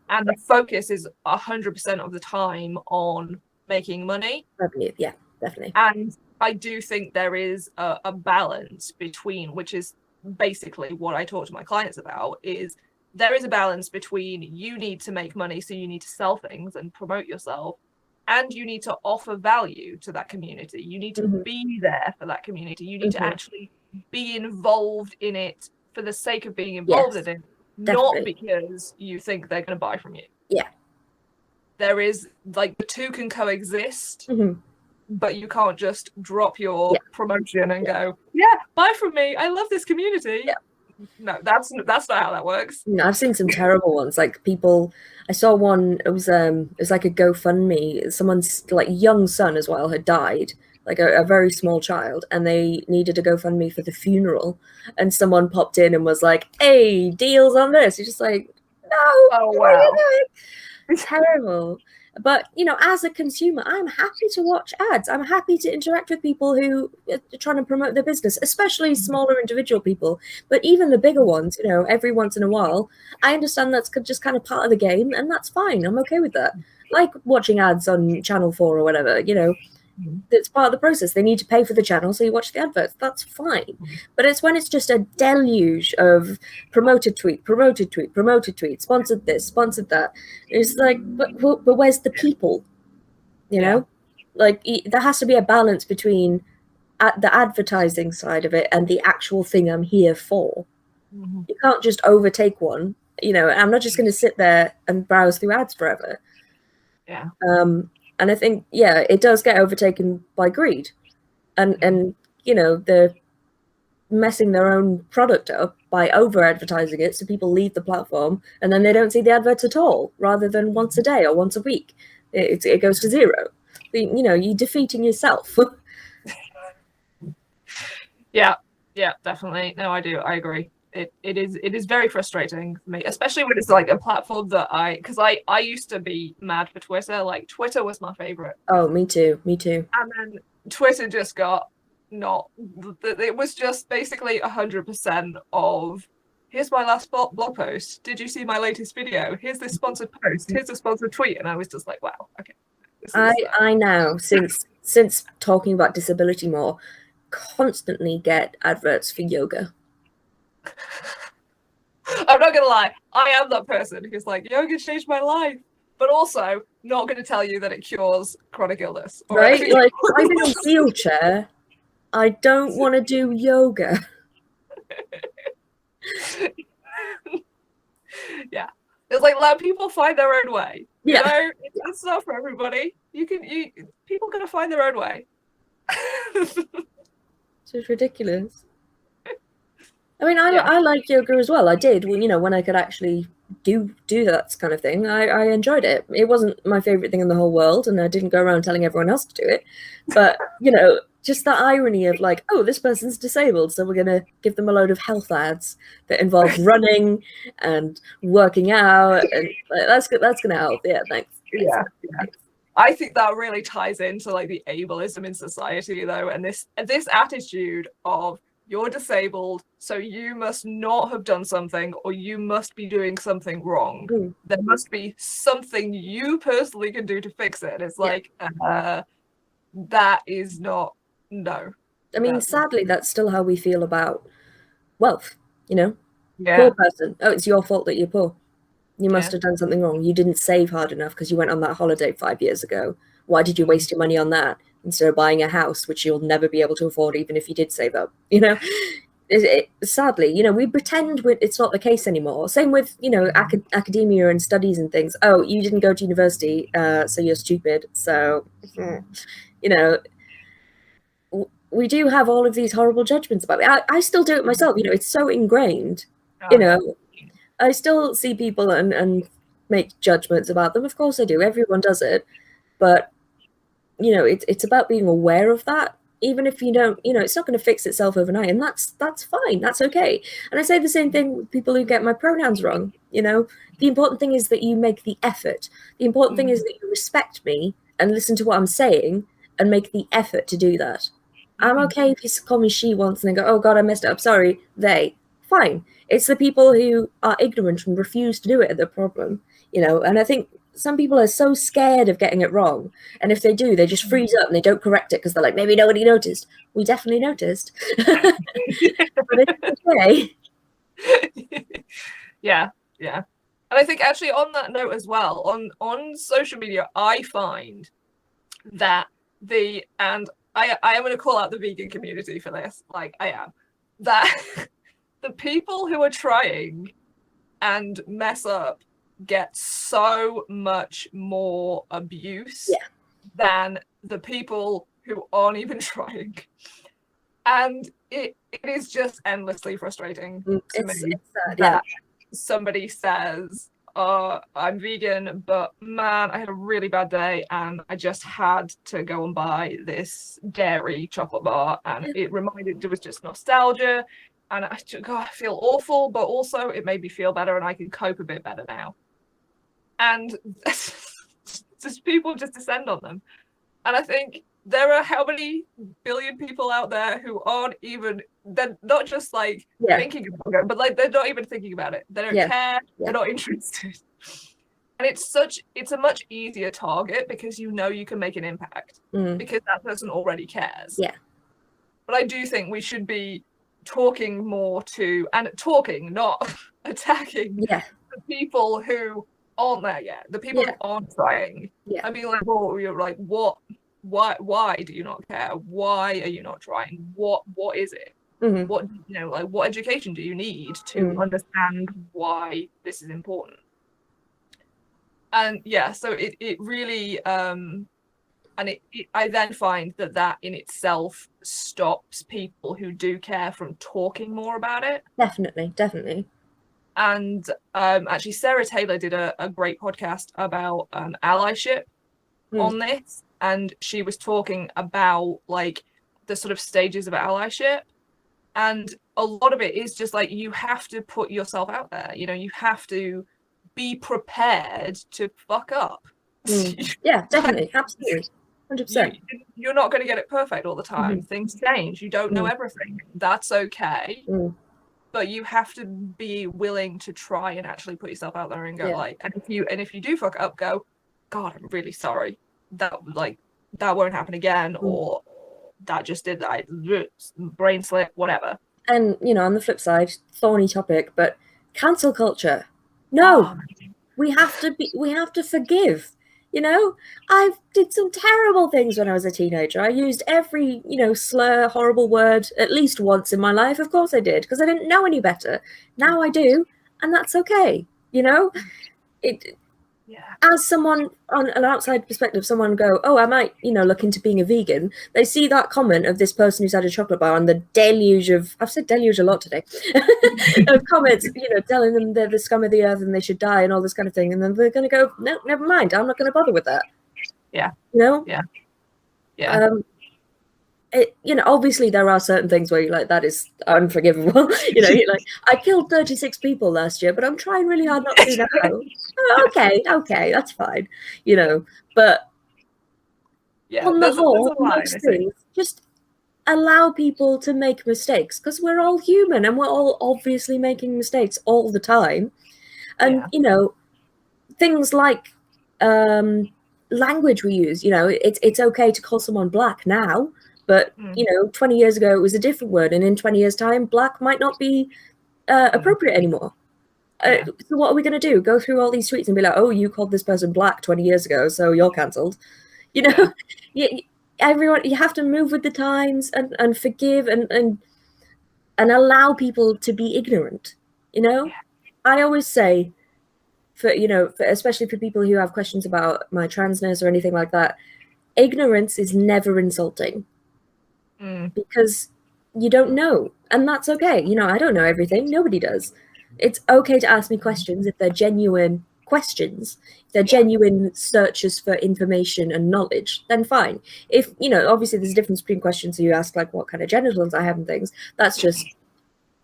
And the focus is 100% of the time on making money. Revenue, yeah, definitely. And I do think there is a balance between, which is basically what I talk to my clients about, is there is a balance between you need to make money, so you need to sell things and promote yourself, and you need to offer value to that community. You need to be there for that community. You need to actually be involved in it for the sake of being involved in it, not because you think they're going to buy from you. Yeah. There is, like, the two can coexist, but you can't just drop your promotion and go, buy from me. I love this community. Yeah. No, that's not how that works. I've seen some terrible ones. Like people, I saw one. It was like a GoFundMe. Someone's like young son as well had died, like a very small child, and they needed a GoFundMe for the funeral. And someone popped in and was like, "Hey, deals on this." You're just like, "No, oh wow, it's terrible." But, as a consumer, I'm happy to watch ads. I'm happy to interact with people who are trying to promote their business, especially smaller individual people. But even the bigger ones, every once in a while, I understand that's just kind of part of the game, and that's fine. I'm okay with that. Like watching ads on Channel 4 or whatever, it's part of the process. They need to pay for the channel, so you watch the adverts. That's fine. But it's when it's just a deluge of promoted tweet, sponsored this, sponsored that. It's like, but where's the people? Like, there has to be a balance between the advertising side of it and the actual thing I'm here for. You can't just overtake one. I'm not just going to sit there and browse through ads forever. Yeah. And I think, it does get overtaken by greed, and they're messing their own product up by over advertising it, so people leave the platform and then they don't see the adverts at all, rather than once a day or once a week. It goes to zero. You're defeating yourself. Yeah, definitely. No, I do. I agree. It is very frustrating for me, especially when it's like a platform that because I used to be mad for Twitter. Like, Twitter was my favorite. Oh, me too. And then Twitter just got not. It was just basically 100% of, here's my last blog post. Did you see my latest video? Here's this sponsored post. Here's a sponsored tweet. And I was just like, wow, okay. I now, since talking about disability more, constantly get adverts for yoga. I'm not gonna lie, I am that person who's like, yoga changed my life, but also not gonna tell you that it cures chronic illness. Right? Like, I'm in a wheelchair. I don't want to do yoga. Yeah. It's like, let people find their own way. Yeah. It's not for everybody. People are gonna find their own way. It's just ridiculous. I mean, I like yoga as well. I did, when I could actually do that kind of thing. I enjoyed it. It wasn't my favorite thing in the whole world, and I didn't go around telling everyone else to do it. But, just the irony of like, oh, this person's disabled, so we're going to give them a load of health ads that involve running and working out, and that's going to help. Yeah, thanks. Yeah. I think that really ties into like the ableism in society, though, and this attitude of, you're disabled, so you must not have done something, or you must be doing something wrong. There must be something you personally can do to fix it. It's like, that is not, no. I mean, sadly, that's still how we feel about wealth, Yeah. Poor person. Oh, it's your fault that you're poor. You must have done something wrong. You didn't save hard enough because you went on that holiday 5 years ago. Why did you waste your money on that instead of buying a house, which you'll never be able to afford, even if you did save up? Sadly, we pretend it's not the case anymore. Same with, academia and studies and things. Oh, you didn't go to university, so you're stupid. So, we do have all of these horrible judgments about it. I still do it myself. It's so ingrained. I still see people and make judgments about them. Of course I do. Everyone does it. But, you know, it's about being aware of that. Even if you don't, you know, it's not going to fix itself overnight, and that's fine. That's okay. And I say the same thing with people who get my pronouns wrong. You know, the important thing is that you make the effort. The important thing is that you respect me and listen to what I'm saying and make the effort to do that. I'm okay if you call me she once and then go, oh God, I messed up. Sorry. Fine. It's the people who are ignorant and refuse to do it are the problem. You know, and I think some people are so scared of getting it wrong, and if they do, they just freeze up and they don't correct it because they're like, maybe nobody noticed. We definitely noticed. But it's okay. Yeah. And I think actually on that note as well, on social media, I find that I am going to call out the vegan community for this, like I am, that the people who are trying and mess up get so much more abuse than the people who aren't even trying. And it is just endlessly frustrating to me that somebody says, oh, I'm vegan, but man, I had a really bad day and I just had to go and buy this dairy chocolate bar, and it was just nostalgia, and I feel awful, but also it made me feel better and I can cope a bit better now. And just people just descend on them. And I think there are how many billion people out there who aren't even, they're not just like thinking about it, but like they're not even thinking about it. They don't care, they're not interested. And it's a much easier target because you know you can make an impact because that person already cares. Yeah. But I do think we should be talking more to, and talking, not attacking the people who aren't there yet, the people who aren't trying. I mean, like, well, you're like, what? Why do you not care? Why are you not trying? What is it? What, you know, like, what education do you need to understand why this is important? And so it really and I then find that in itself stops people who do care from talking more about it. Definitely. And actually, Sarah Taylor did a great podcast about allyship on this, and she was talking about like the sort of stages of allyship, and a lot of it is just like you have to put yourself out there. You know, you have to be prepared to fuck up. Yeah, definitely, absolutely, 100%. You're not going to get it perfect all the time. Things change. You don't know everything. That's okay. But you have to be willing to try and actually put yourself out there and go like, and if you do fuck up, go, God, I'm really sorry. That won't happen again, or that just did that. Brain slip, whatever. And you know, on the flip side, thorny topic, but cancel culture. No, we have to forgive. You know, I did some terrible things when I was a teenager. I used every, you know, slur, horrible word at least once in my life. Of course I did, because I didn't know any better. Now I do, and that's okay. You know, as someone on an outside perspective, someone go, oh, I might, you know, look into being a vegan. They see that comment of this person who's had a chocolate bar and the deluge of, I've said deluge a lot today, of comments, you know, telling them they're the scum of the earth and they should die and all this kind of thing. And then they're going to go, no, never mind. I'm not going to bother with that. Yeah. You know? Yeah. You know, obviously there are certain things where you're like, that is unforgivable. You know, you're like, I killed 36 people last year, but I'm trying really hard not to do that now. Oh, okay, that's fine. You know, but on the whole, most things, just allow people to make mistakes, because we're all human and we're all obviously making mistakes all the time. And, you know, things like language we use, you know, it's okay to call someone black now. But, you know, 20 years ago, it was a different word. And in 20 years' time, black might not be appropriate anymore. So what are we going to do? Go through all these tweets and be like, oh, you called this person black 20 years ago, so you're cancelled. You know, everyone, you have to move with the times and forgive and allow people to be ignorant. You know, I always say, especially for people who have questions about my transness or anything like that, ignorance is never insulting. Because you don't know, and that's okay. You know, I don't know everything. Nobody does. It's okay to ask me questions if they're genuine questions, if they're genuine searches for information and knowledge, then fine. If, you know, obviously there's a difference between questions you ask, like what kind of genitals I have and things. That's just,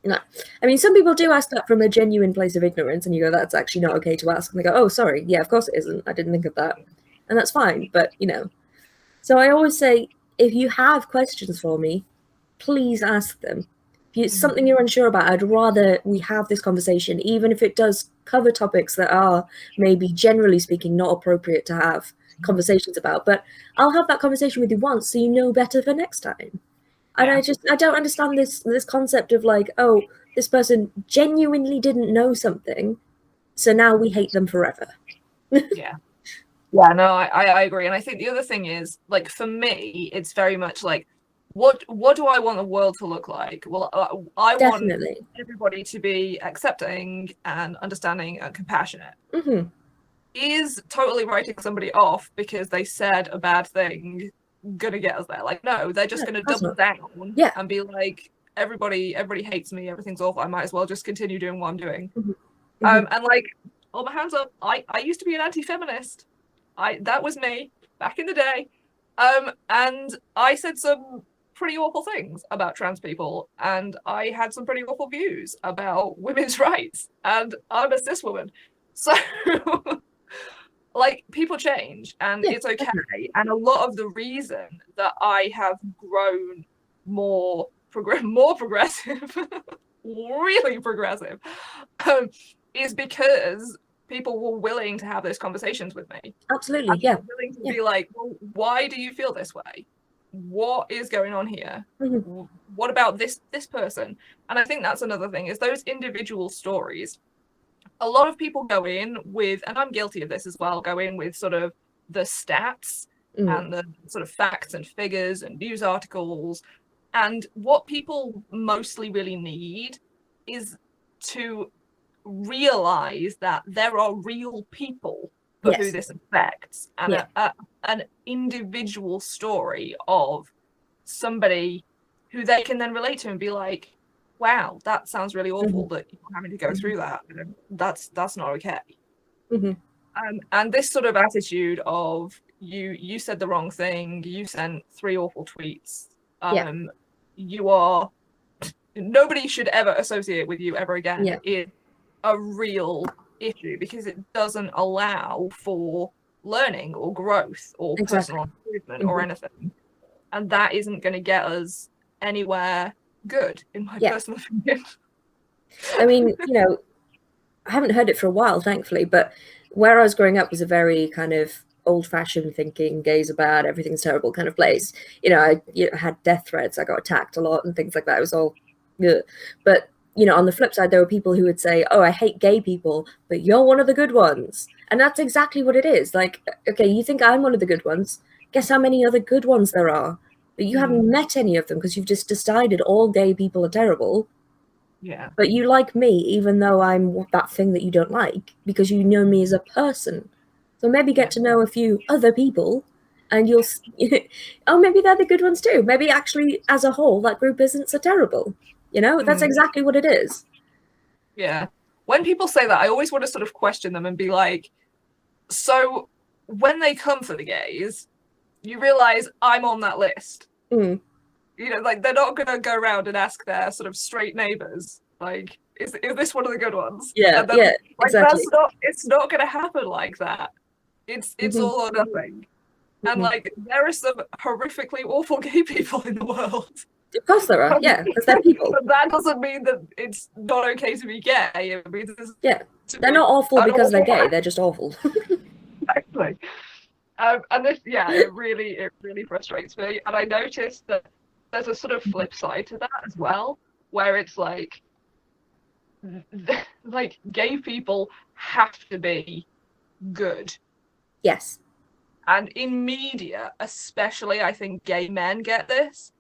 no. I mean, some people do ask that from a genuine place of ignorance, and you go, that's actually not okay to ask. And they go, oh, sorry, yeah, of course it isn't. I didn't think of that. And that's fine, but, you know. So I always say, if you have questions for me, please ask them. If it's something you're unsure about, I'd rather we have this conversation, even if it does cover topics that are maybe generally speaking not appropriate to have conversations about. But I'll have that conversation with you once so you know better for next time. And I don't understand this concept of like, oh, this person genuinely didn't know something, so now we hate them forever. Yeah, no, I agree. And I think the other thing is, like, for me, it's very much like, what do I want the world to look like? Well, I want everybody to be accepting and understanding and compassionate. Is totally writing somebody off because they said a bad thing gonna get us there? Like, no, they're just gonna double down and be like, everybody hates me, everything's awful, I might as well just continue doing what I'm doing. And like, all my hands up, I used to be an anti-feminist. That was me back in the day. And I said some pretty awful things about trans people, and I had some pretty awful views about women's rights, and I'm a cis woman. So like, people change, and it's okay. And a lot of the reason that I have grown more progressive, really progressive, is because people were willing to have those conversations with me. Absolutely, willing to be like, well, why do you feel this way? What is going on here? What about this person? And I think that's another thing, is those individual stories. A lot of people go in with, and I'm guilty of this as well, go in with sort of the stats and the sort of facts and figures and news articles. And what people mostly really need is to realize that there are real people for who this affects, and an individual story of somebody who they can then relate to and be like, wow, that sounds really awful that you're having to go through that. That's not okay. And this sort of attitude of you said the wrong thing, you sent 3 awful tweets, you are, nobody should ever associate with you ever again, is a real issue, because it doesn't allow for learning or growth or personal improvement or anything. And that isn't going to get us anywhere good, in my personal opinion. I mean, you know, I haven't heard it for a while, thankfully, but where I was growing up was a very kind of old-fashioned thinking, gays are bad, everything's terrible kind of place. You know, I had death threats, I got attacked a lot and things like that. It was all good. But, you know, on the flip side, there were people who would say, oh, I hate gay people, but you're one of the good ones. And that's exactly what it is. Like, okay, you think I'm one of the good ones. Guess how many other good ones there are? But you haven't met any of them because you've just decided all gay people are terrible. Yeah. But you like me, even though I'm that thing that you don't like, because you know me as a person. So maybe get to know a few other people, and you'll, oh, maybe they're the good ones too. Maybe actually, as a whole, that group isn't so terrible. You know, that's exactly what it is. Yeah. When people say that, I always want to sort of question them and be like, so when they come for the gays, you realize I'm on that list. You know, like, they're not going to go around and ask their sort of straight neighbors, like, is this one of the good ones? Yeah, then, like, exactly. It's not going to happen like that. It's all or nothing. And like, there are some horrifically awful gay people in the world. Of course there are, because they're people. But that doesn't mean that it's not okay to be gay. It means they're not awful because they're gay. They're just awful. Exactly. And this, it really frustrates me. And I noticed that there's a sort of flip side to that as well, where it's like gay people have to be good. Yes. And in media, especially, I think gay men get this,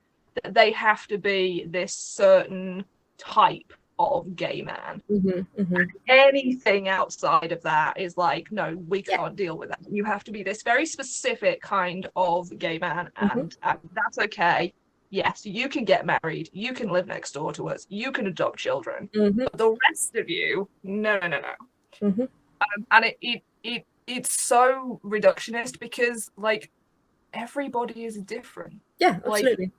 that they have to be this certain type of gay man. Anything outside of that is like, no, we can't deal with that. You have to be this very specific kind of gay man, and that's okay. Yes, you can get married, you can live next door to us, you can adopt children, but the rest of you, no. And it's so reductionist because like everybody is different. Yeah, Like absolutely.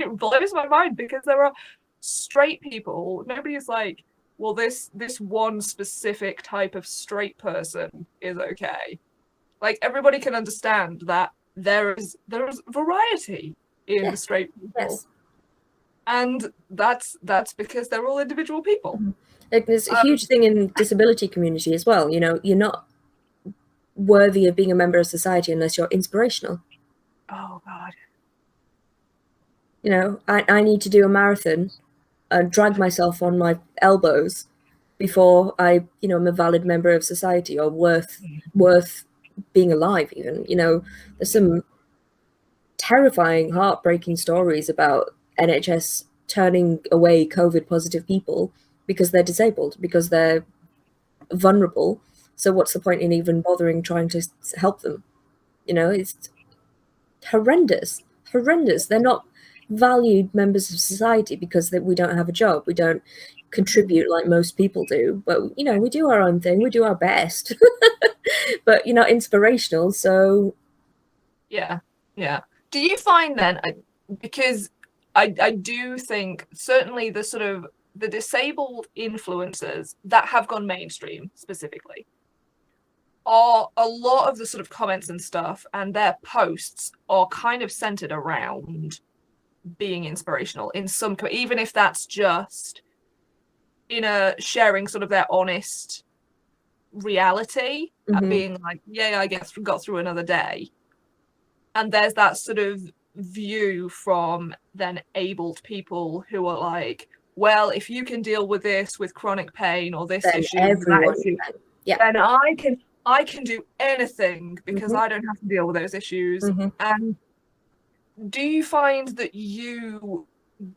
it blows my mind because there are straight people. Nobody's like, well, this one specific type of straight person is okay. Like everybody can understand that there is variety in Yeah. straight people. Yes. And that's because they're all individual people. Like, there's a huge thing in disability community as well. You know, you're not worthy of being a member of society unless you're inspirational. Oh God. You know, I need to do a marathon and drag myself on my elbows before I, you know, I'm a valid member of society or worth being alive even. You know, there's some terrifying, heartbreaking stories about NHS turning away COVID positive people because they're disabled, because they're vulnerable. So what's the point in even bothering trying to help them? You know, it's horrendous. They're not valued members of society because we don't have a job. We don't contribute like most people do. But, you know, we do our own thing. We do our best. But you're not inspirational. So Yeah. Do you find then, because I do think certainly the sort of the disabled influencers that have gone mainstream specifically are a lot of the sort of comments and stuff and their posts are kind of centered around being inspirational in some, even if that's just in a sharing sort of their honest reality and being like, yeah, I guess got through another day. And there's that sort of view from then abled people who are like, well, if you can deal with this, with chronic pain or this then issue, everyone that issue, yeah. then I can do anything because I don't have to deal with those issues. And do you find that you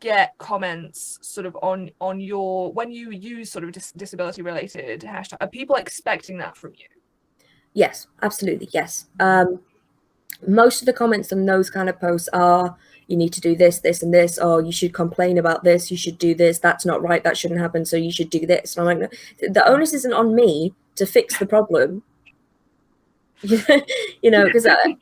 get comments sort of on your, when you use sort of disability related hashtag, are people expecting that from you? Yes, absolutely. Yes. Most of the comments on those kind of posts are, you need to do this, this, and this, or you should complain about this, you should do this, that's not right, that shouldn't happen, so you should do this. And I'm like, the onus isn't on me to fix the problem. You know, because I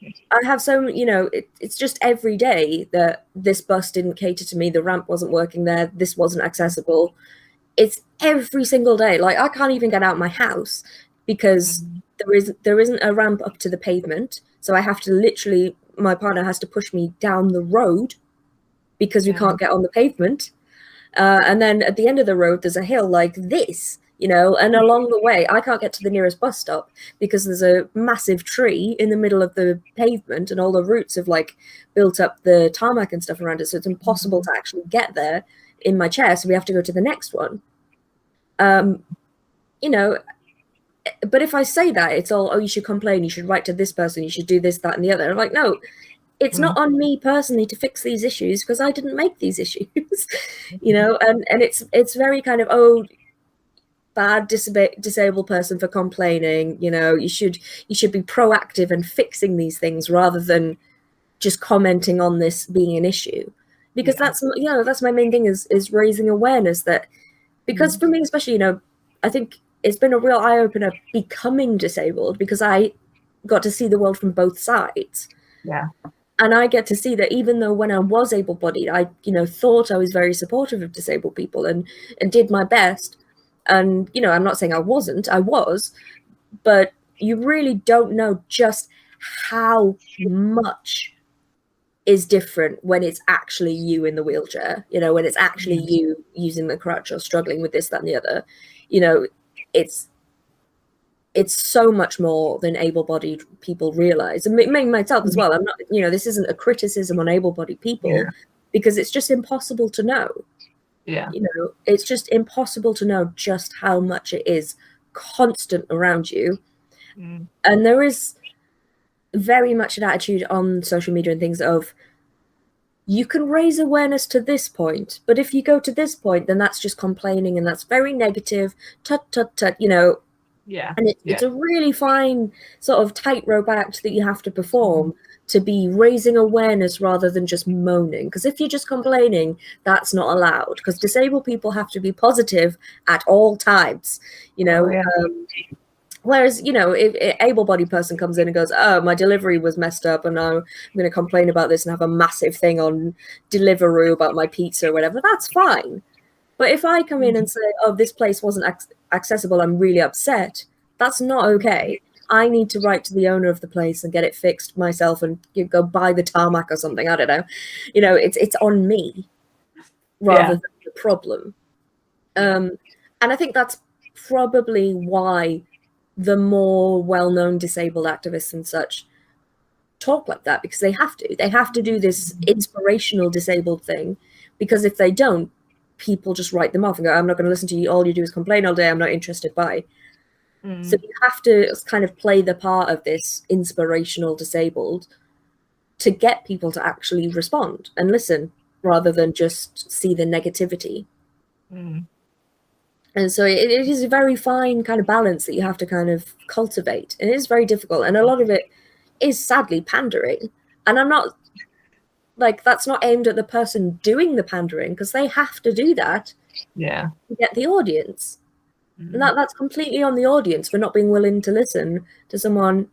have so, you know, it's just every day that this bus didn't cater to me, the ramp wasn't working there, this wasn't accessible. It's every single day. Like, I can't even get out my house because there isn't a ramp up to the pavement. So I have to literally, my partner has to push me down the road because we can't get on the pavement. And then at the end of the road, there's a hill like this, you know, and along the way, I can't get to the nearest bus stop because there's a massive tree in the middle of the pavement and all the roots have like built up the tarmac and stuff around it. So it's impossible to actually get there in my chair. So we have to go to the next one. You know, but if I say that, it's all, oh, you should complain, you should write to this person, you should do this, that, and the other. I'm like, no, it's not on me personally to fix these issues because I didn't make these issues, you know, and it's very kind of, oh, bad disabled person for complaining, you know, you should be proactive and fixing these things rather than just commenting on this being an issue. Because that's, you know, that's my main thing is raising awareness that, because for me especially, you know, I think it's been a real eye-opener becoming disabled because I got to see the world from both sides. Yeah. And I get to see that even though when I was able-bodied, I, you know, thought I was very supportive of disabled people and did my best. And, you know, I'm not saying I wasn't, I was, but you really don't know just how much is different when it's actually you in the wheelchair, you know, when it's actually you using the crutch or struggling with this, that, and the other. You know, it's so much more than able-bodied people realize, and me myself as well. I'm not, you know, this isn't a criticism on able-bodied people because it's just impossible to know. Yeah. You know, it's just impossible to know just how much it is constant around you. And there is very much an attitude on social media and things of, you can raise awareness to this point, but if you go to this point, then that's just complaining and that's very negative, tut, you know. Yeah. And it's a really fine sort of tightrope act that you have to perform to be raising awareness rather than just moaning. Because if you're just complaining, that's not allowed. Because disabled people have to be positive at all times, you know. Whereas, you know, if an able-bodied person comes in and goes, oh, my delivery was messed up and I'm going to complain about this and have a massive thing on Deliveroo about my pizza or whatever, that's fine. But if I come in and say, oh, this place wasn't accessible, I'm really upset, that's not okay. I need to write to the owner of the place and get it fixed myself and go buy the tarmac or something. I don't know. You know, it's on me rather than the problem. And I think that's probably why the more well-known disabled activists and such talk like that, because they have to do this inspirational disabled thing, because if they don't, people just write them off and go, I'm not going to listen to you, all you do is complain all day, I'm not interested, bye. So you have to kind of play the part of this inspirational disabled to get people to actually respond and listen rather than just see the negativity. And so it is a very fine kind of balance that you have to kind of cultivate. And it is very difficult. And a lot of it is sadly pandering. And I'm not like, that's not aimed at the person doing the pandering, because they have to do that to get the audience. And that's completely on the audience for not being willing to listen to someone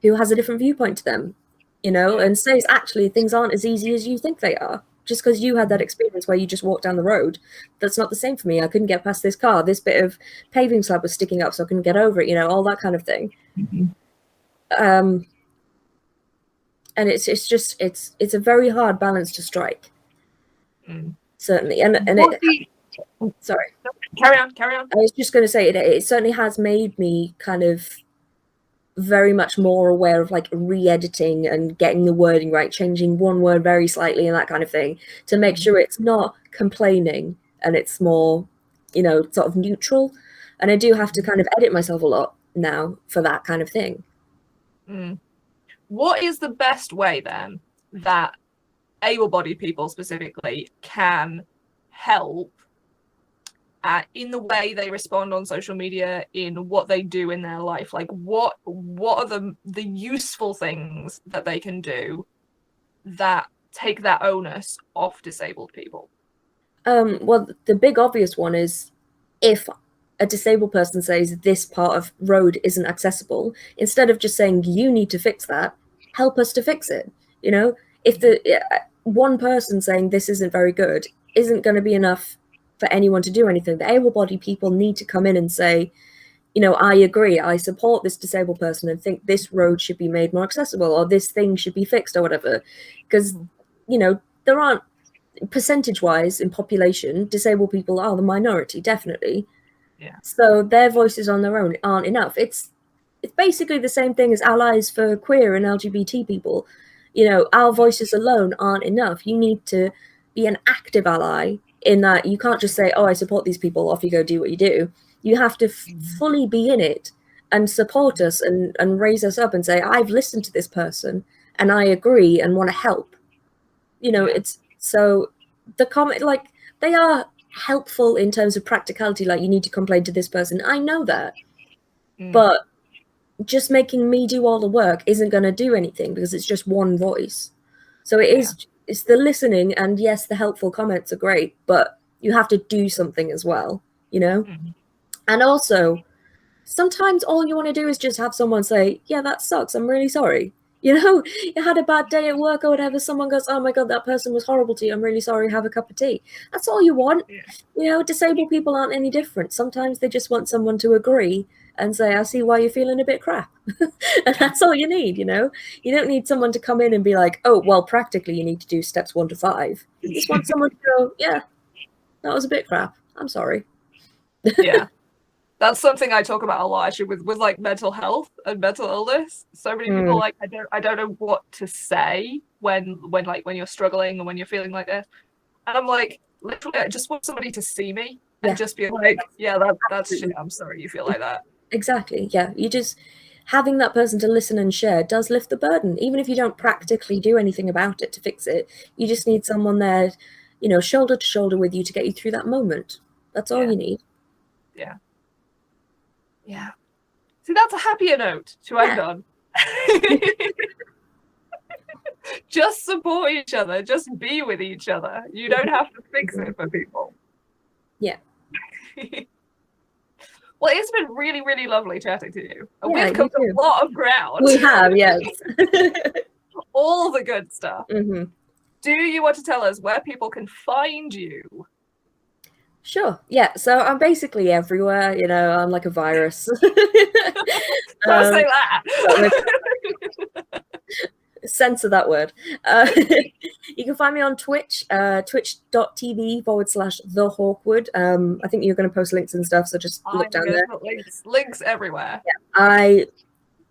who has a different viewpoint to them, you know, and says, actually, things aren't as easy as you think they are. Just because you had that experience where you just walked down the road, that's not the same for me. I couldn't get past this car. This bit of paving slab was sticking up, so I couldn't get over it, you know, all that kind of thing. And it's a very hard balance to strike. Certainly. Sorry. Carry on. I was just going to say, it certainly has made me kind of very much more aware of like re-editing and getting the wording right, changing one word very slightly and that kind of thing, to make sure it's not complaining and it's more, you know, sort of neutral. And I do have to kind of edit myself a lot now for that kind of thing. What is the best way then that able-bodied people specifically can help in the way they respond on social media, in what they do in their life? Like what are the useful things that they can do that take that onus off disabled people? Well, the big obvious one is, if a disabled person says this part of road isn't accessible, instead of just saying you need to fix that, help us to fix it. You know, if the one person saying this isn't very good isn't going to be enough for anyone to do anything, the able-bodied people need to come in and say, you know, I agree, I support this disabled person and think this road should be made more accessible, or this thing should be fixed, or whatever. Because, you know, there aren't, percentage-wise in population, disabled people are the minority, definitely. So their voices on their own aren't enough. It's basically the same thing as allies for queer and LGBT people. You know, our voices alone aren't enough. You need to be an active ally, in that you can't just say, oh, I support these people, off you go, do what you do. You have to fully be in it and support us and raise us up and say, I've listened to this person and I agree and want to help. You know, it's so the comment, like, they are helpful in terms of practicality, like you need to complain to this person. I know that. But just making me do all the work isn't going to do anything, because it's just one voice. So it's the listening, and yes, the helpful comments are great, but you have to do something as well, you know? And also, sometimes all you want to do is just have someone say, yeah, that sucks, I'm really sorry. You know, you had a bad day at work or whatever, someone goes, oh my God, that person was horrible to you, I'm really sorry, have a cup of tea. That's all you want. You know, disabled people aren't any different. Sometimes they just want someone to agree and say, I see why you're feeling a bit crap. And that's all you need, you know? You don't need someone to come in and be like, oh, well, practically you need to do steps 1 to 5. You just want someone to go, yeah, that was a bit crap, I'm sorry. That's something I talk about a lot, actually, with like mental health and mental illness. So many people, like, I don't know what to say when you're struggling and when you're feeling like this. And I'm like, literally, I just want somebody to see me and just be like, yeah, that's shit, I'm sorry you feel like that. Exactly, yeah. You just, having that person to listen and share does lift the burden. Even if you don't practically do anything about it to fix it, you just need someone there, you know, shoulder to shoulder with you to get you through that moment. That's all you need. Yeah. See, that's a happier note to end on. Just support each other. Just be with each other. You don't have to fix it for people. Yeah. Well, it's been really, really lovely chatting to you. And Yeah, we've you covered too. a lot of ground. We have, yes. All the good stuff. Mm-hmm. Do you want to tell us where people can find you? Sure. Yeah. So I'm basically everywhere. You know, I'm like a virus. Don't say that. Censor that word. You can find me on Twitch, twitch.tv/the Hawke Wood. I think you're going to post links and stuff, so just look I'm down going there. to put links everywhere. Yeah. I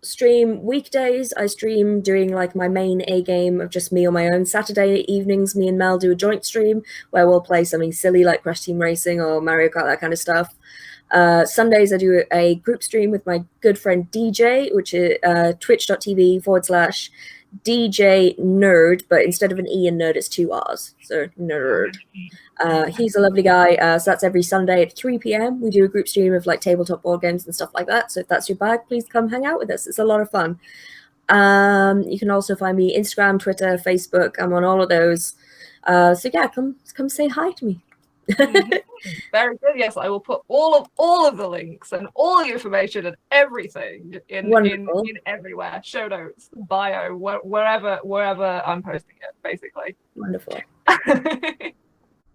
stream weekdays. I stream doing like my main A game of just me on my own. Saturday evenings, me and Mel do a joint stream where we'll play something silly like Crash Team Racing or Mario Kart, that kind of stuff. Sundays I do a group stream with my good friend DJ, which is twitch.tv/DJ Nerd, but instead of an E in nerd, it's 2 R's. So Nerd. He's a lovely guy. So that's every Sunday at 3 p.m. We do a group stream of like tabletop board games and stuff like that. So if that's your bag, please come hang out with us. It's a lot of fun. You can also find me Instagram, Twitter, Facebook. I'm on all of those. So yeah, come say hi to me. Very good. Yes, I will put all of the links and all the information and everything in everywhere. Show notes, bio, wherever I'm posting it, basically. Wonderful.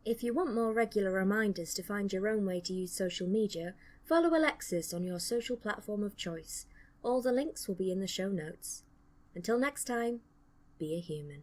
If you want more regular reminders to find your own way to use social media, follow Alexis on your social platform of choice. All the links will be in the show notes. Until next time, be a human.